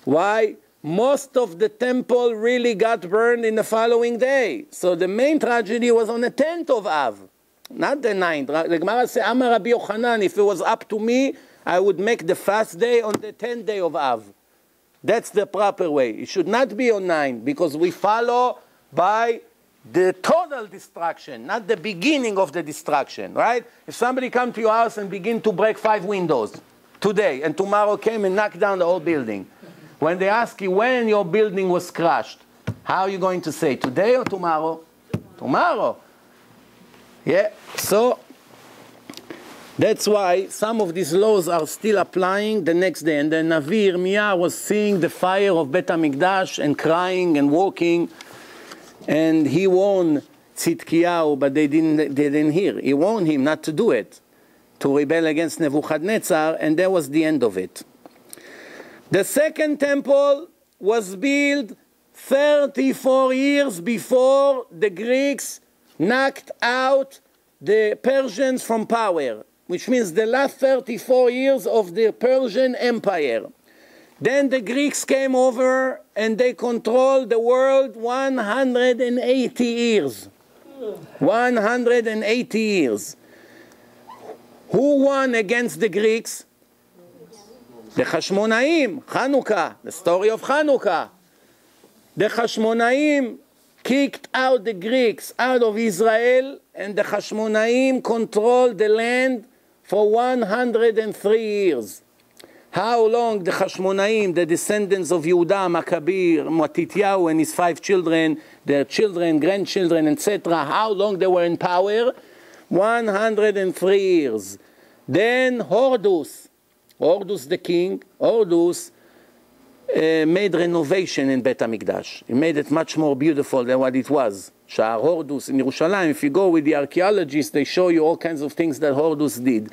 Why? Most of the temple really got burned in the following day. So the main tragedy was on the 10th of Av, not the 9th. The Gemara says, Amar Rabbi Yochanan, if it was up to me, I would make the fast day on the 10th day of Av. That's the proper way. It should not be on 9, because we follow by the total destruction, not the beginning of the destruction, right? If somebody come to your house and begin to break 5 windows today, and tomorrow came and knocked down the whole building, when they ask you when your building was crushed, how are you going to say, today or tomorrow? Tomorrow. Yeah, so that's why some of these laws are still applying the next day. And then Navi Yirmiyah was seeing the fire of Bet HaMikdash and crying and walking. And he warned Tzidkiyahu, but they didn't hear. He warned him not to do it, to rebel against Nebuchadnezzar, and that was the end of it. The second temple was built 34 years before the Greeks knocked out the Persians from power, which means the last 34 years of the Persian Empire. Then the Greeks came over and they controlled the world 180 years. 180 years. Who won against the Greeks? The Hashmonaim, Hanukkah, the story of Hanukkah. The Hashmonaim kicked out the Greeks out of Israel, and the Hashmonaim controlled the land for 103 years. How long the Hashmonaim, the descendants of Yehuda, Maccabir, Matityahu and his 5 children, their children, grandchildren, etc., how long they were in power? 103 years. Then Horus the king, made renovation in Bet HaMikdash. He made it much more beautiful than what it was. Sha'ar Horus in Yerushalayim, if you go with the archaeologists, they show you all kinds of things that Horus did.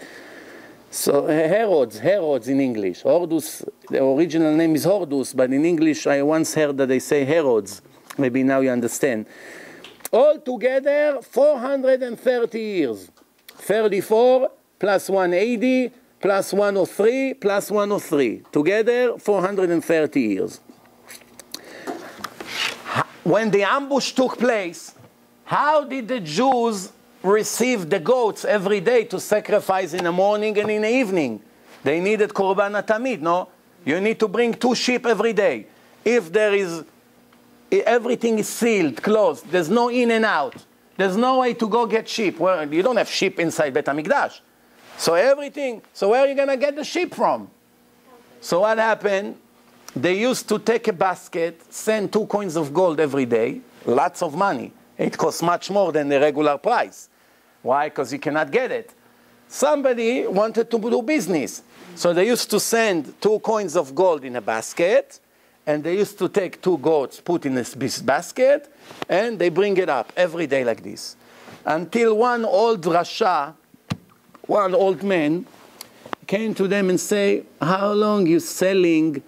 So Herods in English. Horus, the original name is Horus, but in English I once heard that they say Herods. Maybe now you understand. All together, 430 years. 34 plus 180 plus 103 plus 103. Together, 430 years. When the ambush took place, how did the Jews receive the goats every day to sacrifice in the morning and in the evening? They needed Korban HaTamid, no? You need to bring 2 sheep every day. If everything is sealed, closed, there's no in and out, There's no way to go get sheep. Well, you don't have sheep inside Bet HaMikdash. So everything, so where are you going to get the sheep from? So what happened? They used to take a basket, send 2 coins of gold every day, lots of money. It costs much more than the regular price. Why? Because you cannot get it. Somebody wanted to do business. So they used to send 2 coins of gold in a basket, and they used to take 2 goats, put in this basket, and they bring it up every day like this. Until one old Rasha, one old man, came to them and say, how long you selling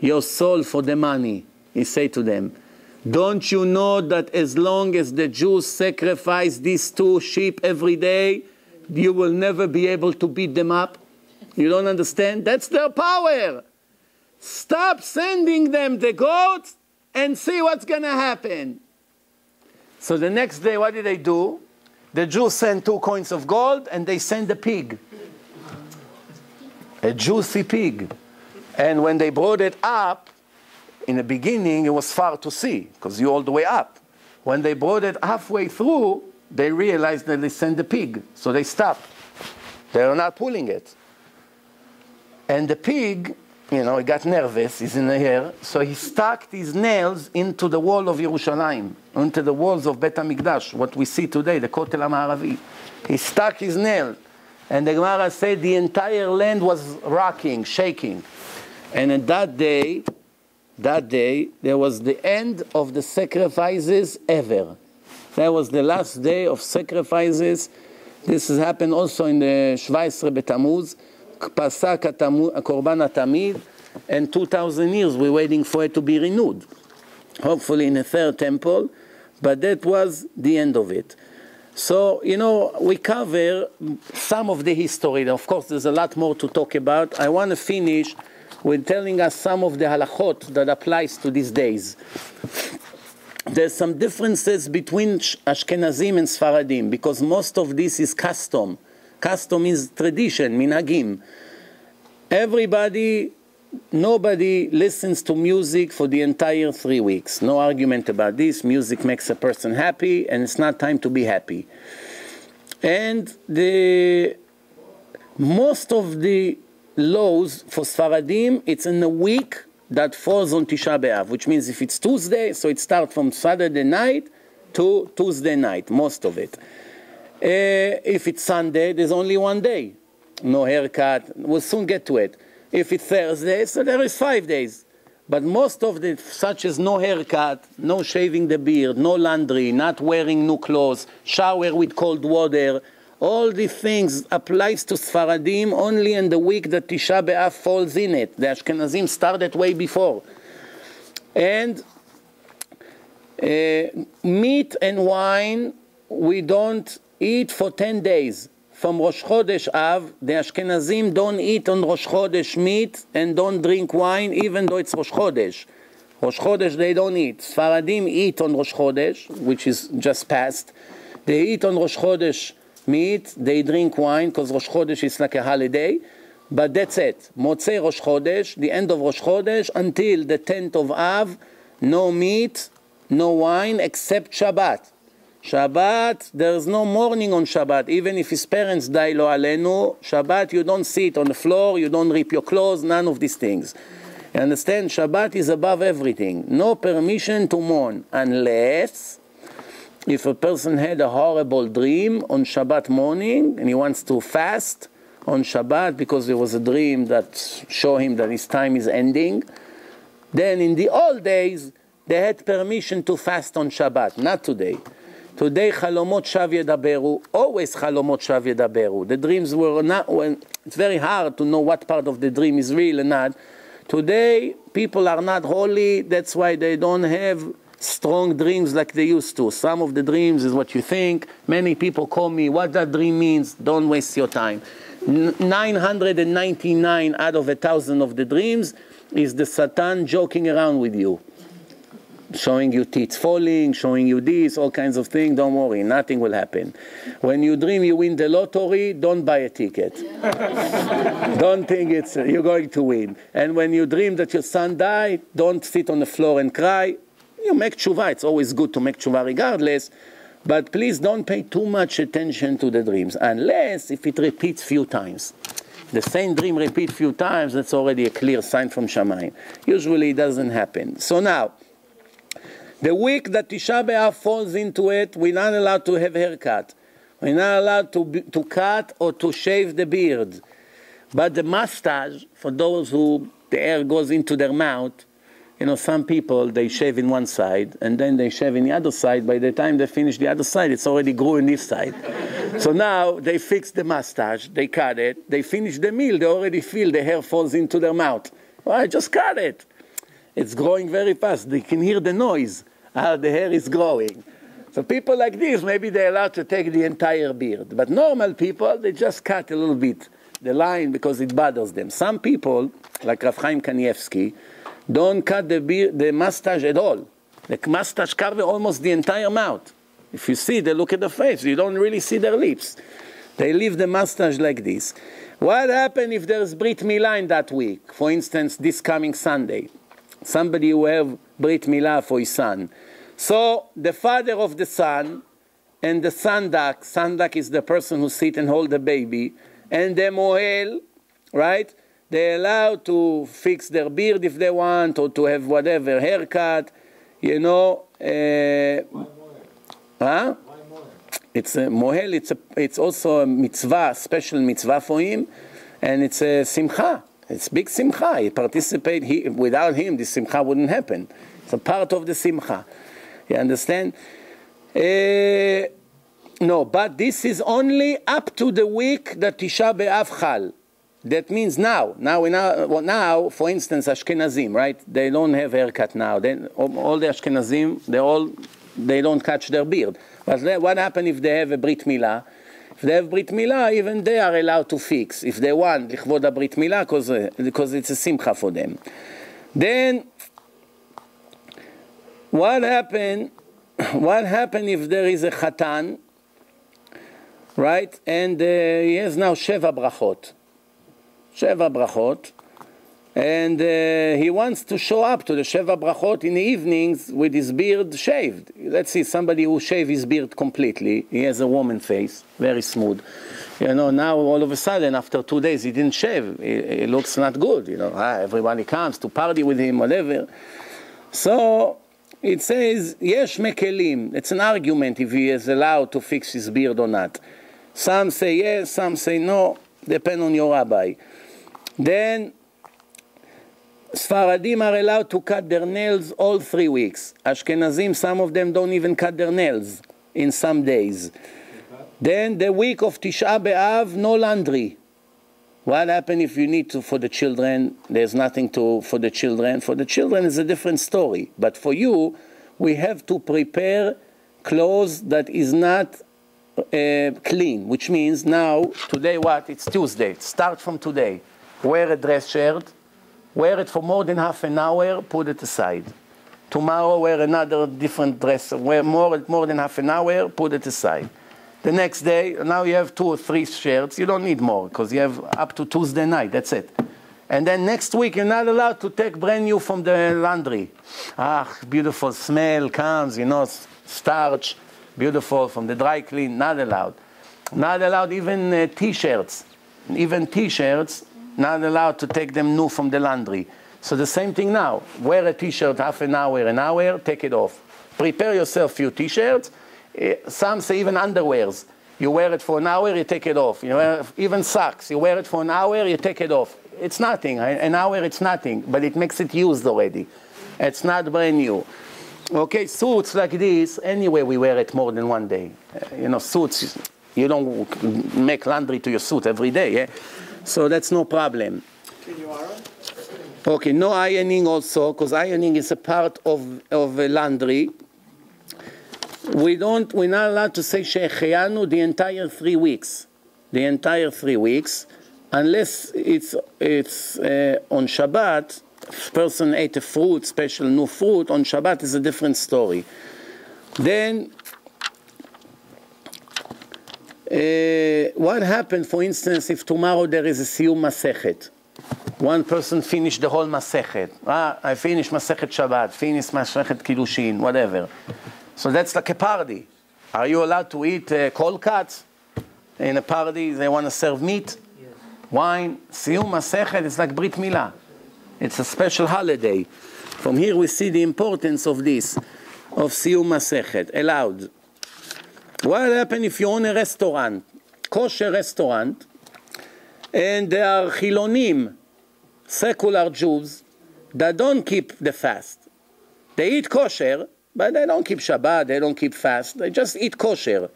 your soul for the money? He said to them, don't you know that as long as the Jews sacrifice these 2 sheep every day, you will never be able to beat them up? You don't understand? That's their power. Stop sending them the goats and see what's going to happen. So the next day, what did they do? The Jews sent 2 coins of gold and they sent a pig. A juicy pig. And when they brought it up, in the beginning, it was far to see, because you're all the way up. When they brought it halfway through, they realized that they sent the pig. So they stopped. They were not pulling it. And the pig, he got nervous, he's in the air, so he stuck his nails into the wall of Yerushalayim, into the walls of Bet HaMikdash, what we see today, the Kotel HaMa'aravi. He stuck his nail. And the Gemara said the entire land was rocking, shaking. And in that day, there was the end of the sacrifices ever. That was the last day of sacrifices. This has happened also in the 17 B'Tammuz, Pasak Korban HaTamid, and 2,000 years we're waiting for it to be renewed. Hopefully in a third temple, but that was the end of it. So, we cover some of the history. Of course, there's a lot more to talk about. I want to finish with telling us some of the halachot that applies to these days. There's some differences between Ashkenazim and Sfaradim, because most of this is custom. Custom is tradition, minhagim. Nobody listens to music for the entire 3 weeks. No argument about this. Music makes a person happy, and it's not time to be happy. And most of the laws for Sfaradim, it's in a week that falls on Tisha B'Av, which means if it's Tuesday, so it starts from Saturday night to Tuesday night, most of it. If it's Sunday, there's only 1 day. No haircut. We'll soon get to it. If it's Thursday, so there is 5 days. But most of the, such as no haircut, no shaving the beard, no laundry, not wearing new clothes, shower with cold water, all these things applies to Sfaradim only in the week that Tisha B'Av falls in it. The Ashkenazim started way before. And meat and wine, we don't eat for 10 days. From Rosh Chodesh Av, the Ashkenazim don't eat on Rosh Chodesh meat and don't drink wine, even though it's Rosh Chodesh. Rosh Chodesh they don't eat. Sfaradim eat on Rosh Chodesh, which is just past. They eat on Rosh Chodesh meat, they drink wine, because Rosh Chodesh is like a holiday. But that's it. Motzei Rosh Chodesh, the end of Rosh Chodesh, until the 10th of Av, no meat, no wine, except Shabbat. Shabbat, there's no mourning on Shabbat. Even if his parents die, lo alenu, Shabbat, you don't sit on the floor, you don't rip your clothes, none of these things. You understand? Shabbat is above everything. No permission to mourn, unless if a person had a horrible dream on Shabbat morning, and he wants to fast on Shabbat because there was a dream that showed him that his time is ending, then in the old days, they had permission to fast on Shabbat, not today. Today, Chalomot Shav Yedaberu, always Chalomot Shav Yedaberu. The dreams were not, it's very hard to know what part of the dream is real and not. Today, people are not holy, that's why they don't have strong dreams like they used to. Some of the dreams is what you think. Many people call me, what that dream means, don't waste your time. 999 out of 1,000 of the dreams is the Satan joking around with you. Showing you teeth falling, showing you this, all kinds of things. Don't worry, nothing will happen. When you dream you win the lottery, don't buy a ticket. Don't think you're going to win. And when you dream that your son died, don't sit on the floor and cry. You make tshuva. It's always good to make tshuva regardless. But please don't pay too much attention to the dreams, unless if it repeats few times. The same dream repeat few times, that's already a clear sign from Shamayim. Usually it doesn't happen. So now, the week that Tisha B'Av falls into it, we're not allowed to have haircut. We're not allowed to cut or to shave the beard. But the mustache, for those who the hair goes into their mouth, you know, some people, they shave in one side, and then they shave in the other side. By the time they finish the other side, it's already grew in this side. So now, they fix the mustache, they cut it, they finish the meal, they already feel the hair falls into their mouth. Well, I just cut it. It's growing very fast. They can hear the noise, how the hair is growing. So people like this, maybe they're allowed to take the entire beard. But normal people, they just cut a little bit, the line, because it bothers them. Some people, like Rav Chaim Kanievsky, don't cut the mustache at all. The mustache covers almost the entire mouth. If you see, they look at the face, you don't really see their lips. They leave the mustache like this. What happens if there's Brit Milah in that week? For instance, this coming Sunday. Somebody who have Brit Milah for his son. So, the father of the son, and the sandak is the person who sit and hold the baby, and the mohel, right? They're allowed to fix their beard if they want, or to have whatever, haircut, you know. Huh? It's a mohel, it's also a mitzvah, special mitzvah for him, and it's a simcha. It's big simcha. He participates, without him, this simcha wouldn't happen. It's a part of the simcha. You understand? No, but this is only up to the week that Tisha B'Av Chal. That means now, for instance, Ashkenazim, right? They don't have haircut now. All the Ashkenazim, they don't catch their beard. But what happens if they have a Brit Milah? If they have Brit Milah, even they are allowed to fix. If they want, Lichvod Brit Milah, because it's a simcha for them. Then, what happen if there is a Chatan, right? And he has now Sheva Brachot. And he wants to show up to the Sheva Brachot in the evenings with his beard shaved. Let's see, somebody who shaved his beard completely. He has a woman face, very smooth. You know, now all of a sudden, after 2 days, he didn't shave. It looks not good, you know. Everybody comes to party with him, whatever. So, it says, Yesh Mekelim. It's an argument if he is allowed to fix his beard or not. Some say yes, some say no. Depend on your rabbi. Then, Sfaradim are allowed to cut their nails all 3 weeks. Ashkenazim, some of them don't even cut their nails in some days. Then, the week of Tisha B'Av, no laundry. What happens if you need to for the children? There's nothing for the children. For the children, it's a different story. But for you, we have to prepare clothes that is not clean, which means now, today what? It's Tuesday. Start from today. Wear a dress shirt, wear it for more than half an hour, put it aside. Tomorrow wear another different dress, wear more than half an hour, put it aside. The next day, now you have 2 or 3 shirts, you don't need more, because you have up to Tuesday night, that's it. And then next week, you're not allowed to take brand new from the laundry. Beautiful smell comes, you know, starch, beautiful from the dry clean, not allowed. Not allowed even T-shirts. Even T-shirts, not allowed to take them new from the laundry. So the same thing now. Wear a T-shirt half an hour, take it off. Prepare yourself few T-shirts. Some say even underwears. You wear it for an hour, you take it off. You wear even socks. You wear it for an hour, you take it off. It's nothing. An hour, it's nothing. But it makes it used already. It's not brand new. Okay, suits like this, anyway, we wear it more than 1 day. You know, suits, you don't make laundry to your suit every day, yeah? So that's no problem. Can you iron? Okay, no ironing also, because ironing is a part of laundry. We're not allowed to say Shehecheyanu the entire 3 weeks. The entire 3 weeks, unless it's on Shabbat. Person ate a fruit, special new fruit, on Shabbat is a different story. Then, what happened, for instance, if tomorrow there is a Siyum Masechet? One person finished the whole Masechet. I finished Masechet Shabbat, finished Masechet Kiddushin, whatever. So that's like a party. Are you allowed to eat cold cuts? In a party, they want to serve meat, yes. Wine. Siyum Masechet is like Brit Milah. It's a special holiday. From here we see the importance of this, of Siyum Masechet, allowed. What happens if you own a restaurant, kosher restaurant, and there are Chilonim, secular Jews, that don't keep the fast. They eat kosher, but they don't keep Shabbat, they don't keep fast, they just eat kosher.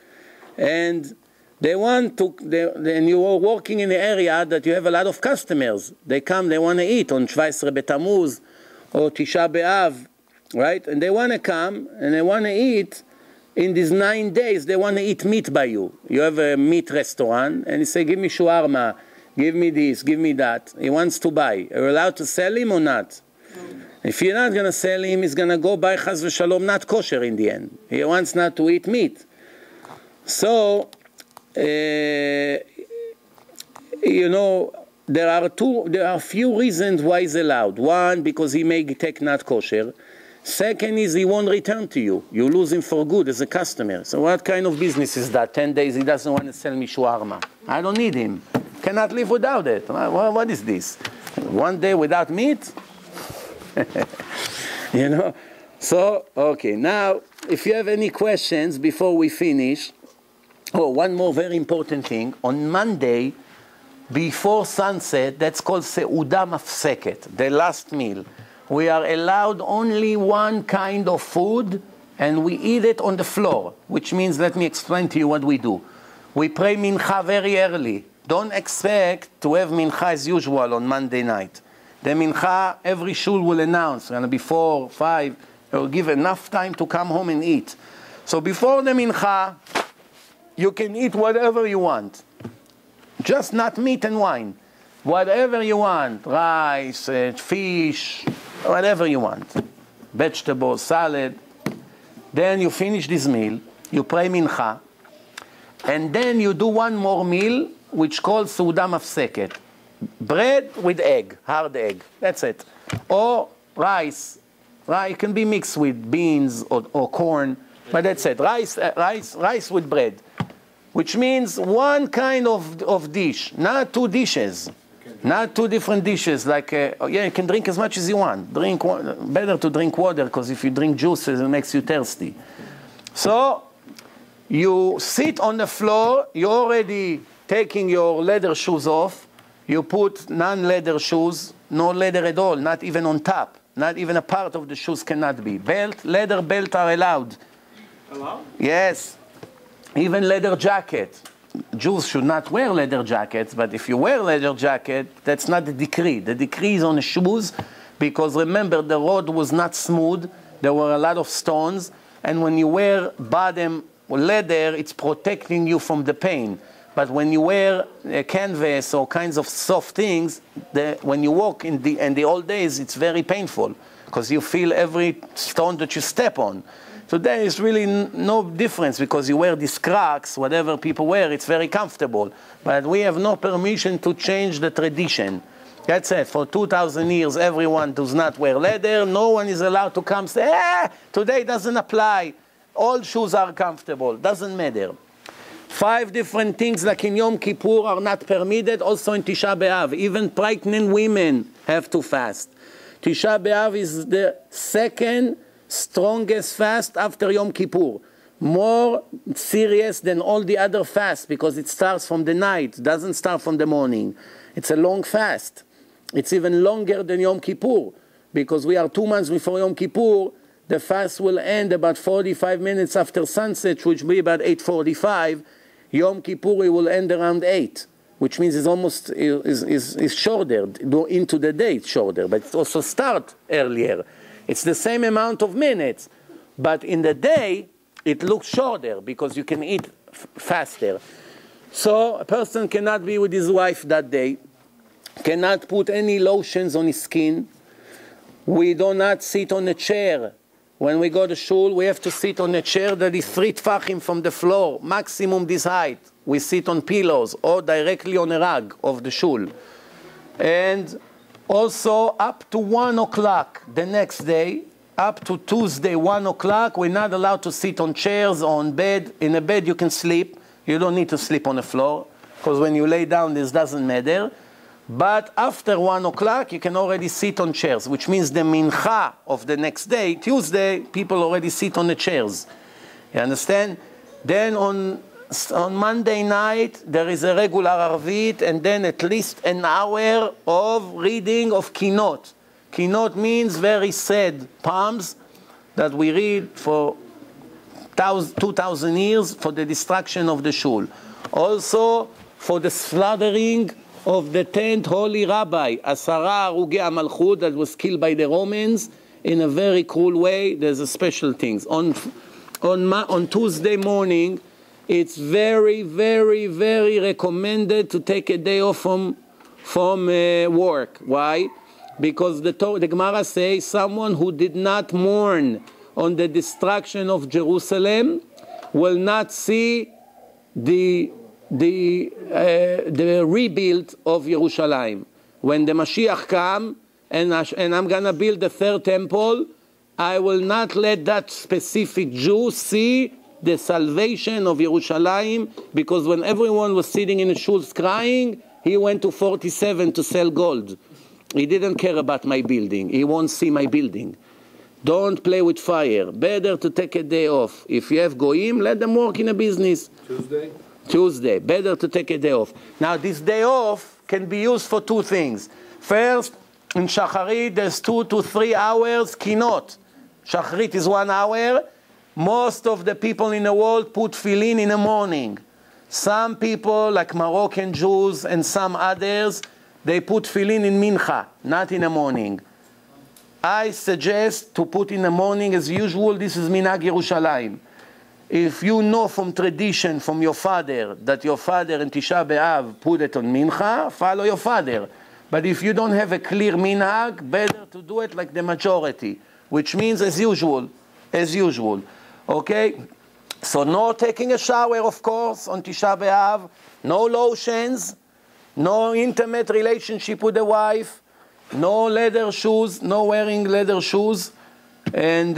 And they want to, and you are working in the area that you have a lot of customers. They come, they want to eat on 17 B'Tammuz or Tisha B'Av, right? And they want to come and they want to eat in these 9 days, they want to eat meat by you. You have a meat restaurant and you say, give me shawarma, give me this, give me that. He wants to buy. Are you allowed to sell him or not? If you're not going to sell him, he's going to go buy chas v'shalom not kosher in the end. He wants not to eat meat. So, you know, there are few reasons why it's allowed. One, because he may take not kosher. Second is he won't return to you. You lose him for good as a customer. So what kind of business is that? 10 days he doesn't want to sell me shawarma. I don't need him. Cannot live without it. What is this? 1 day without meat? You know? So, okay. Now, if you have any questions before we finish, one more very important thing. On Monday, before sunset, that's called Seuda Mafseket, the last meal. We are allowed only one kind of food, and we eat it on the floor, which means, let me explain to you what we do. We pray mincha very early. Don't expect to have mincha as usual on Monday night. The mincha, every shul will announce, and before 5, it will give enough time to come home and eat. So before the mincha, you can eat whatever you want. Just not meat and wine. Whatever you want, rice, fish, whatever you want. Vegetables, salad. Then you finish this meal, you pray mincha, and then you do one more meal, which called Seuda Mafseket. Bread with egg, hard egg, that's it. Or rice. It can be mixed with beans or corn, but that's it. Rice with bread. Which means one kind of dish, not 2 dishes. Not 2 different dishes, like, you can drink as much as you want. Better to drink water, because if you drink juices, it makes you thirsty. So, you sit on the floor, you're already taking your leather shoes off, you put non-leather shoes, no leather at all, not even on top. Not even a part of the shoes cannot be. Leather belt are allowed. Allowed? Yes. Even leather jacket. Jews should not wear leather jackets, but if you wear leather jacket, that's not the decree. The decree is on the shoes, because remember, the road was not smooth. There were a lot of stones, and when you wear bottom leather, it's protecting you from the pain. But when you wear a canvas or kinds of soft things, when you walk in the old days, it's very painful, because you feel every stone that you step on. So there is really no difference, because you wear these Crocs, whatever people wear, it's very comfortable. But we have no permission to change the tradition. That's it. For 2,000 years, everyone does not wear leather. No one is allowed to come say, today doesn't apply. All shoes are comfortable. Doesn't matter. 5 different things like in Yom Kippur are not permitted, also in Tisha B'Av. Even pregnant women have to fast. Tisha B'Av is the second strongest fast after Yom Kippur. More serious than all the other fasts, because it starts from the night, doesn't start from the morning. It's a long fast. It's even longer than Yom Kippur, because we are 2 months before Yom Kippur. The fast will end about 45 minutes after sunset, which will be about 8:45. Yom Kippur it will end around 8, which means it's almost is shorter, into the day it's shorter, but it also starts earlier. It's the same amount of minutes, but in the day it looks shorter, because you can eat faster. So a person cannot be with his wife that day, cannot put any lotions on his skin. We do not sit on a chair. When we go to shul, we have to sit on a chair that is 3 tfachim from the floor, maximum this height. We sit on pillows or directly on a rug of the shul. And also up to 1 o'clock the next day, up to Tuesday, 1 o'clock, we're not allowed to sit on chairs or on bed. In a bed you can sleep. You don't need to sleep on the floor, because when you lay down, this doesn't matter. But after 1 o'clock, you can already sit on chairs, which means the mincha of the next day, Tuesday, people already sit on the chairs. You understand? Then on Monday night, there is a regular Arvit, and then at least an hour of reading of kinot. Kinot means very sad poems that we read for 2,000 years for the destruction of the shul. Also, for the slaughtering of the 10th holy rabbi, Asara Aruge Amalchut, that was killed by the Romans in a very cruel way. There's a special things. On Tuesday morning, it's very, very, very recommended to take a day off from work. Why? Because the Gemara says someone who did not mourn on the destruction of Jerusalem will not see the rebuild of Jerusalem. When the Mashiach come and I'm going to build the third temple, I will not let that specific Jew see the salvation of Jerusalem, because when everyone was sitting in the shuls crying, he went to 47 to sell gold. He didn't care about my building. He won't see my building. Don't play with fire. Better to take a day off. If you have goyim, let them work in a business. Tuesday. Better to take a day off. Now, this day off can be used for two things. First, in Shacharit, there's 2 to 3 hours kinot. Shacharit is 1 hour. Most of the people in the world put tefillin in the morning. Some people, like Moroccan Jews and some others, they put tefillin in mincha, not in the morning. I suggest to put in the morning as usual. This is Minhag Yerushalayim. If you know from tradition from your father that your father in Tisha B'Av put it on mincha, follow your father. But if you don't have a clear minhag, better to do it like the majority, which means as usual, as usual. Okay? So no taking a shower, of course, on Tisha B'Av, no lotions, no intimate relationship with the wife, no leather shoes, no wearing leather shoes, and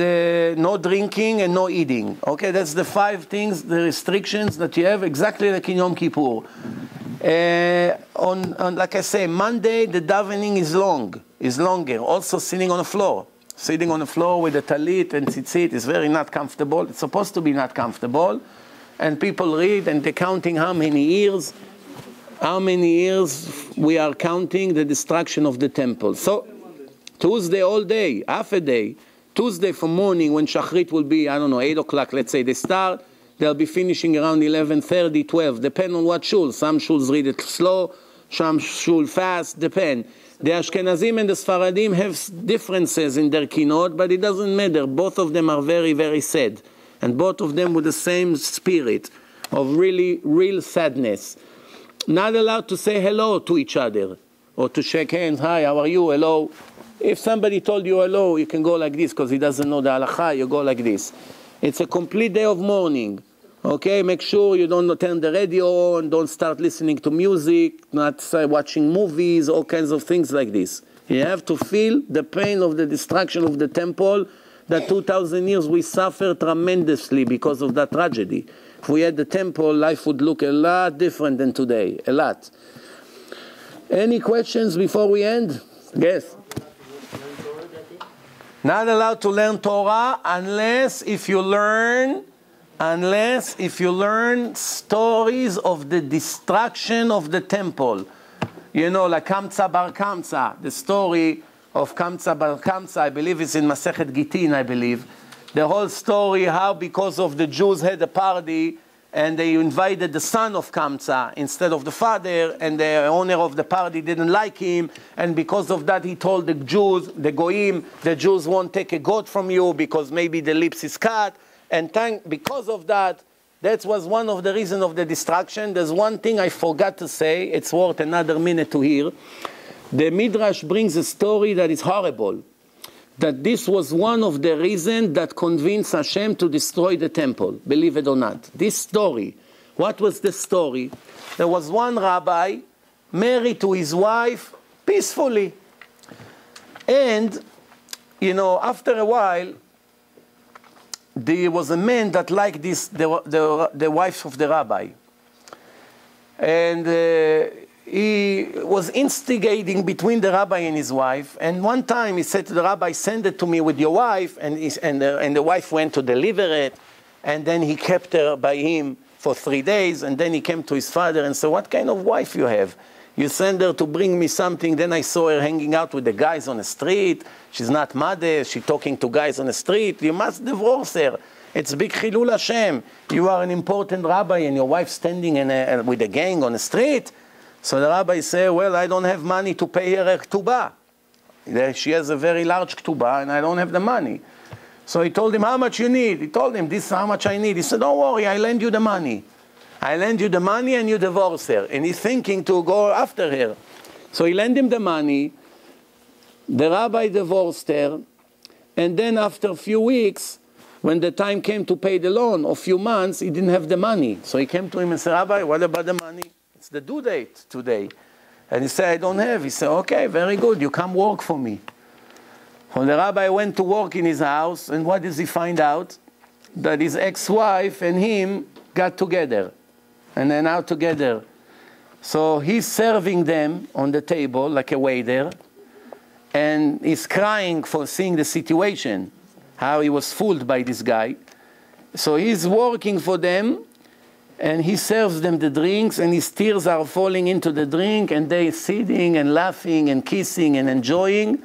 no drinking and no eating. Okay, that's the 5 things, the restrictions that you have, exactly like in Yom Kippur. Like I say, Monday the davening is longer. Also sitting on the floor. Sitting on the floor with a talit and tzitzit is very not comfortable. It's supposed to be not comfortable. And people read and they're counting how many years we are counting the destruction of the temple. So Tuesday all day, half a day. Tuesday from morning when Shachrit will be, 8 o'clock, let's say they start, they'll be finishing around 11:30, 12, depend on what shul. Some shuls read it slow, some shul fast, depend. The Ashkenazim and the Sfaradim have differences in their kinot, but it doesn't matter. Both of them are very, very sad. And both of them with the same spirit of really, real sadness. Not allowed to say hello to each other or to shake hands. Hi, how are you? Hello. If somebody told you hello, you can go like this because he doesn't know the halakha, you go like this. It's a complete day of mourning. Okay, make sure you don't turn the radio on, don't start listening to music, not watching movies, all kinds of things like this. You have to feel the pain of the destruction of the temple, that 2,000 years we suffered tremendously because of that tragedy. If we had the temple, life would look a lot different than today, a lot. Any questions before we end? Yes? Not allowed to learn Torah unless if you learn stories of the destruction of the temple. You know, like Kamsa Bar Kamsa, the story of Kamsa Bar Kamsa, I believe it's in Masechet Gitin, I believe. The whole story, how because of the Jews had a party and they invited the son of Kamsa instead of the father, and the owner of the party didn't like him, and because of that he told the Jews, the Goyim, the Jews won't take a goat from you because maybe the lips is cut, and because of that, that was one of the reasons of the destruction. There's one thing I forgot to say, it's worth another minute to hear. The Midrash brings a story that is horrible, that this was one of the reasons that convinced Hashem to destroy the temple, believe it or not. This story, what was the story? There was one rabbi married to his wife peacefully. And you know, after a while, there was a man that liked this, the wife of the rabbi. And he was instigating between the rabbi and his wife. And one time he said to the rabbi, send it to me with your wife. And the wife went to deliver it. And then he kept her by him for 3 days. And then he came to his father and said, what kind of wife you have? You send her to bring me something. Then I saw her hanging out with the guys on the street. She's not mother. She's talking to guys on the street. You must divorce her. It's big chilul Hashem. You are an important rabbi and your wife standing with a gang on the street. So the rabbi said, well, I don't have money to pay her ketubah. She has a very large ketubah and I don't have the money. So he told him, how much you need? He told him, this is how much I need. He said, don't worry, I lend you the money. I lend you the money and you divorce her. And he's thinking to go after her. So he lent him the money. The rabbi divorced her. And then after a few weeks, when the time came to pay the loan, or a few months, he didn't have the money. So he came to him and said, Rabbi, what about the money? It's the due date today. And he said, I don't have. He said, okay, very good. You come work for me. So the rabbi went to work in his house. And what does he find out? That his ex-wife and him got together. And they're now together. So he's serving them on the table like a waiter. And he's crying for seeing the situation, how he was fooled by this guy. So he's working for them, and he serves them the drinks, and his tears are falling into the drink, and they're sitting and laughing and kissing and enjoying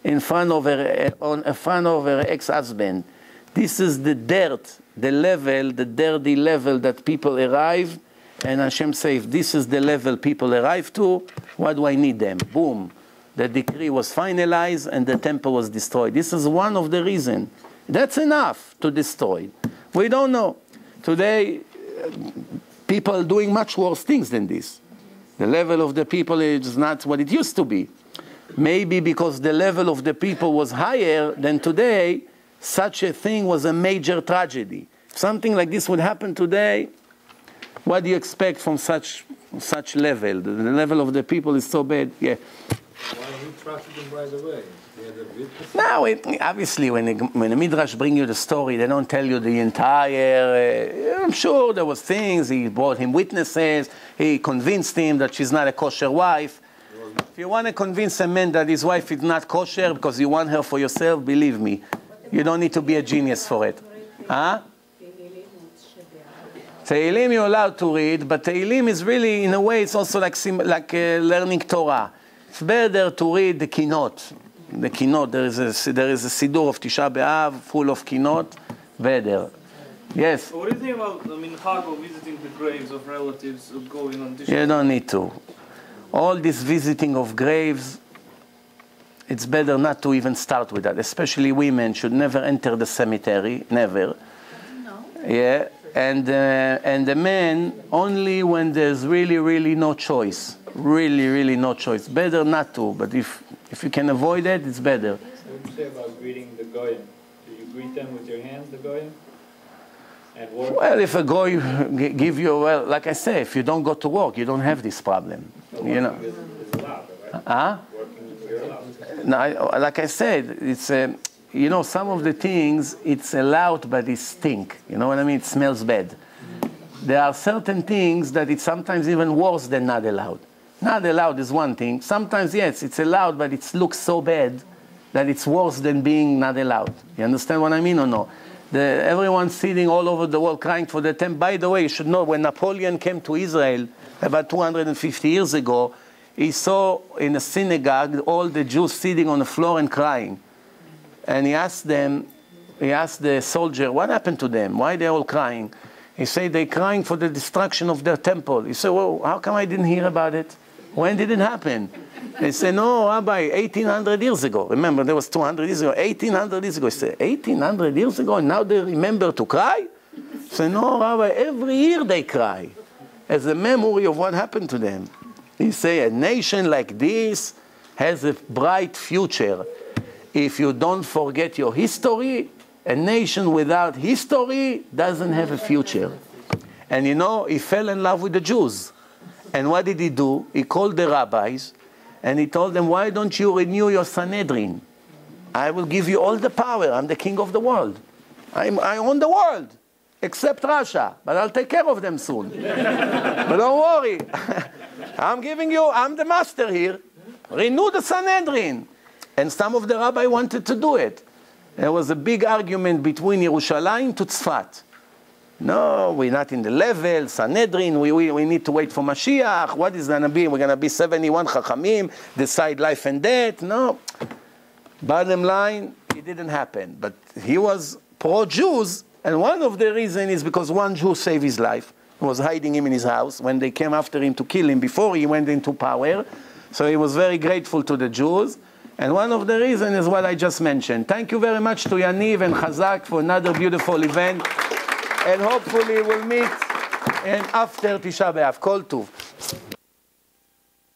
in front of her ex-husband. This is the dirt, the level, the dirty level that people arrive. And Hashem says, if this is the level people arrive to, what do I need them? Boom. The decree was finalized and the temple was destroyed. This is one of the reasons. That's enough to destroy. We don't know. Today, people are doing much worse things than this. The level of the people is not what it used to be. Maybe because the level of the people was higher than today, such a thing was a major tragedy. If something like this would happen today, what do you expect from such level? The level of the people is so bad. Yeah. Why he trusted him right away? Now, obviously, when the Midrash bring you the story, they don't tell you the entire... I'm sure there was things. He brought him witnesses. He convinced him that she's not a kosher wife. If you want to convince a man that his wife is not kosher because you want her for yourself, believe me, you don't need to be a genius for it. Huh? Tehillim you're allowed to read, but Tehillim is really, in a way, it's also like learning Torah. It's better to read the Kinot. The Kinot, there is a Siddur of Tisha B'Av full of Kinot. Better. Yes? What do you think about, Minhag, visiting the graves of relatives going on Tisha B'Av? You don't need to. All this visiting of graves, it's better not to even start with that. Especially women should never enter the cemetery. Never. No. Yeah. And the men, only when there's really, really no choice. Really, really no choice. Better not to, but if you can avoid it, it's better. What do you say about greeting the goyim? Do you greet them with your hands, the goyim? At work? Well, if a goy give you, well, like I say, if you don't go to work, you don't have this problem. So you know. is allowed, right? Huh? Working, you're allowed. No, like I said, it's you know, some of the things, it's allowed, but it stink. You know what I mean? It smells bad. There are certain things that it's sometimes even worse than not allowed. Not allowed is one thing. Sometimes, yes, it's allowed, but it looks so bad that it's worse than being not allowed. You understand what I mean or no? Everyone's sitting all over the world crying for the temple. By the way, you should know, when Napoleon came to Israel about 250 years ago, he saw in a synagogue all the Jews sitting on the floor and crying. And he asked the soldier, what happened to them? Why are they all crying? He said, they're crying for the destruction of their temple. He said, well, how come I didn't hear about it? When did it happen? They said, no, Rabbi, 1,800 years ago. Remember, there was 200 years ago, 1,800 years ago. He said, 1,800 years ago, and now they remember to cry? He said, no, Rabbi, every year they cry, as a memory of what happened to them. He said, a nation like this has a bright future. If you don't forget your history, a nation without history doesn't have a future. And you know, he fell in love with the Jews. And what did he do? He called the rabbis and he told them, why don't you renew your Sanhedrin? I will give you all the power. I'm the king of the world. I own the world, except Russia, but I'll take care of them soon. But don't worry. I'm the master here. Renew the Sanhedrin. And some of the rabbis wanted to do it. There was a big argument between Yerushalayim to Tzfat. No, we're not in the level, Sanhedrin, we need to wait for Mashiach. What is going to be? We're going to be 71 Chachamim, decide life and death. No. Bottom line, it didn't happen. But he was pro-Jews, and one of the reasons is because one Jew saved his life. He was hiding him in his house when they came after him to kill him before he went into power. So he was very grateful to the Jews. And one of the reasons is what I just mentioned. Thank you very much to Yaniv and Chazak for another beautiful event. And hopefully we'll meet after Tisha B'Av. Kol Tuv.